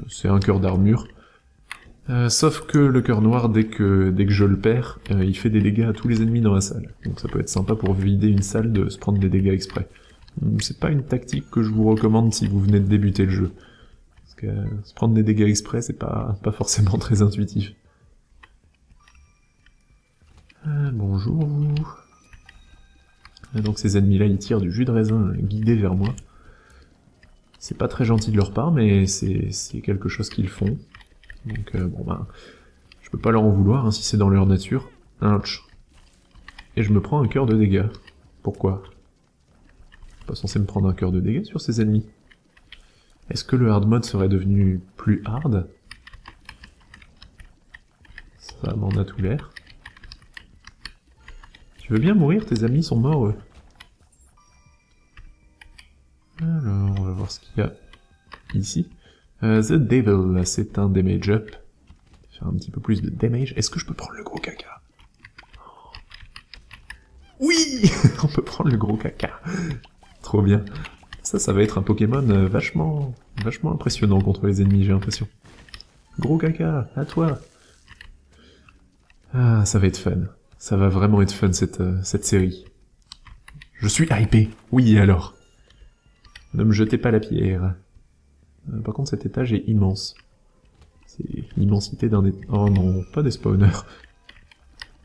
C'est un cœur d'armure. Sauf que le cœur noir, dès que je le perds, il fait des dégâts à tous les ennemis dans la salle. Donc ça peut être sympa pour vider une salle de se prendre des dégâts exprès. C'est pas une tactique que je vous recommande si vous venez de débuter le jeu. Parce que se prendre des dégâts exprès, c'est pas forcément très intuitif. Bonjour vous. Et donc ces ennemis-là, ils tirent du jus de raisin guidé vers moi. C'est pas très gentil de leur part, mais c'est quelque chose qu'ils font. Donc bon ben, je peux pas leur en vouloir hein, si c'est dans leur nature. Ouch. Et je me prends un cœur de dégâts. Pourquoi? Je suis pas censé me prendre un cœur de dégâts sur ces ennemis. Est-ce que le hard mode serait devenu plus hard? Ça m'en a tout l'air. Tu veux bien mourir? Tes amis sont morts, eux. Alors, on va voir ce qu'il y a ici. The Devil, c'est un damage up. Faire un petit peu plus de damage. Est-ce que je peux prendre le gros caca? Oui. On peut prendre le gros caca. Trop bien. Ça va être un Pokémon vachement impressionnant contre les ennemis, j'ai l'impression. Gros caca, à toi. Ah, ça va être fun. Ça va vraiment être fun, cette série. Je suis hypé. Oui, alors. Ne me jetez pas la pierre. Par contre, cet étage est immense. C'est l'immensité d'un... Oh non, pas des spawners.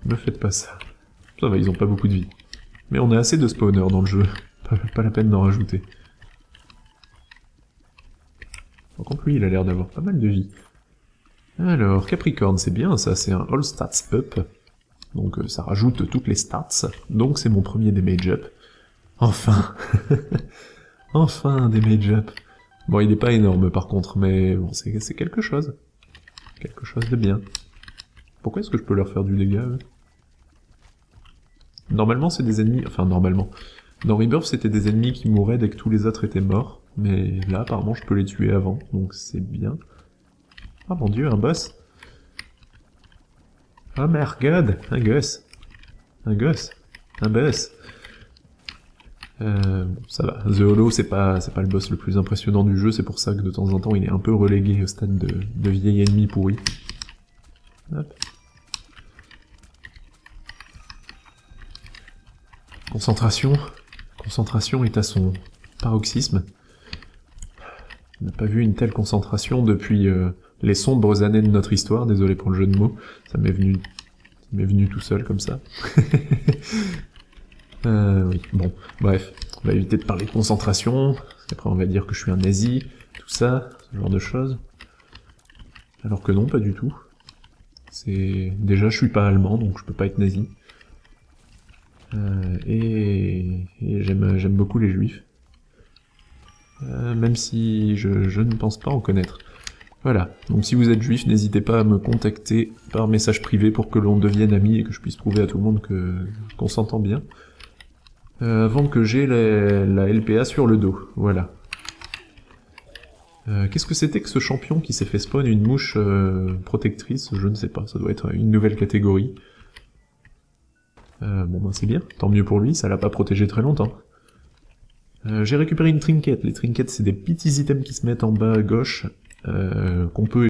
Ne faites pas ça. Ça va, ils ont pas beaucoup de vie. Mais on a assez de spawners dans le jeu. Pas la peine d'en rajouter. Par contre, lui, il a l'air d'avoir pas mal de vie. Alors, Capricorne, c'est bien, ça, c'est un All Stats Up. Donc ça rajoute toutes les stats. Donc c'est mon premier damage up. Enfin. Enfin un damage up. Bon, il est pas énorme par contre, mais bon, c'est quelque chose. Quelque chose de bien. Pourquoi est-ce que je peux leur faire du dégât, eux? Normalement, c'est des ennemis... Enfin, normalement. Dans Rebirth, c'était des ennemis qui mouraient dès que tous les autres étaient morts. Mais là, apparemment, je peux les tuer avant, donc c'est bien. Ah mon dieu, un boss. Oh my god, un gosse. Un gosse. Un boss. Ça va. The Hollow, c'est pas le boss le plus impressionnant du jeu, c'est pour ça que de temps en temps il est un peu relégué au stade de vieil ennemi pourri. Hop. Concentration. Concentration est à son paroxysme. On n'a pas vu une telle concentration depuis les sombres années de notre histoire, désolé pour le jeu de mots, ça m'est venu tout seul comme ça. Oui, bon, bref, on va éviter de parler de concentration, parce qu'après on va dire que je suis un nazi, tout ça, ce genre de choses. Alors que non, pas du tout. Déjà, je suis pas allemand, donc je peux pas être nazi. Et j'aime beaucoup les juifs. Même si je ne pense pas en connaître. Voilà, donc si vous êtes juif, n'hésitez pas à me contacter par message privé pour que l'on devienne amis et que je puisse prouver à tout le monde qu'on s'entend bien. Avant que j'ai la LPA sur le dos, voilà. Qu'est-ce que c'était que ce champion qui s'est fait spawn une mouche protectrice? Je ne sais pas, ça doit être une nouvelle catégorie. Bon ben c'est bien, tant mieux pour lui, ça l'a pas protégé très longtemps. J'ai récupéré une trinket. Les trinkets, c'est des petits items qui se mettent en bas à gauche, qu'on peut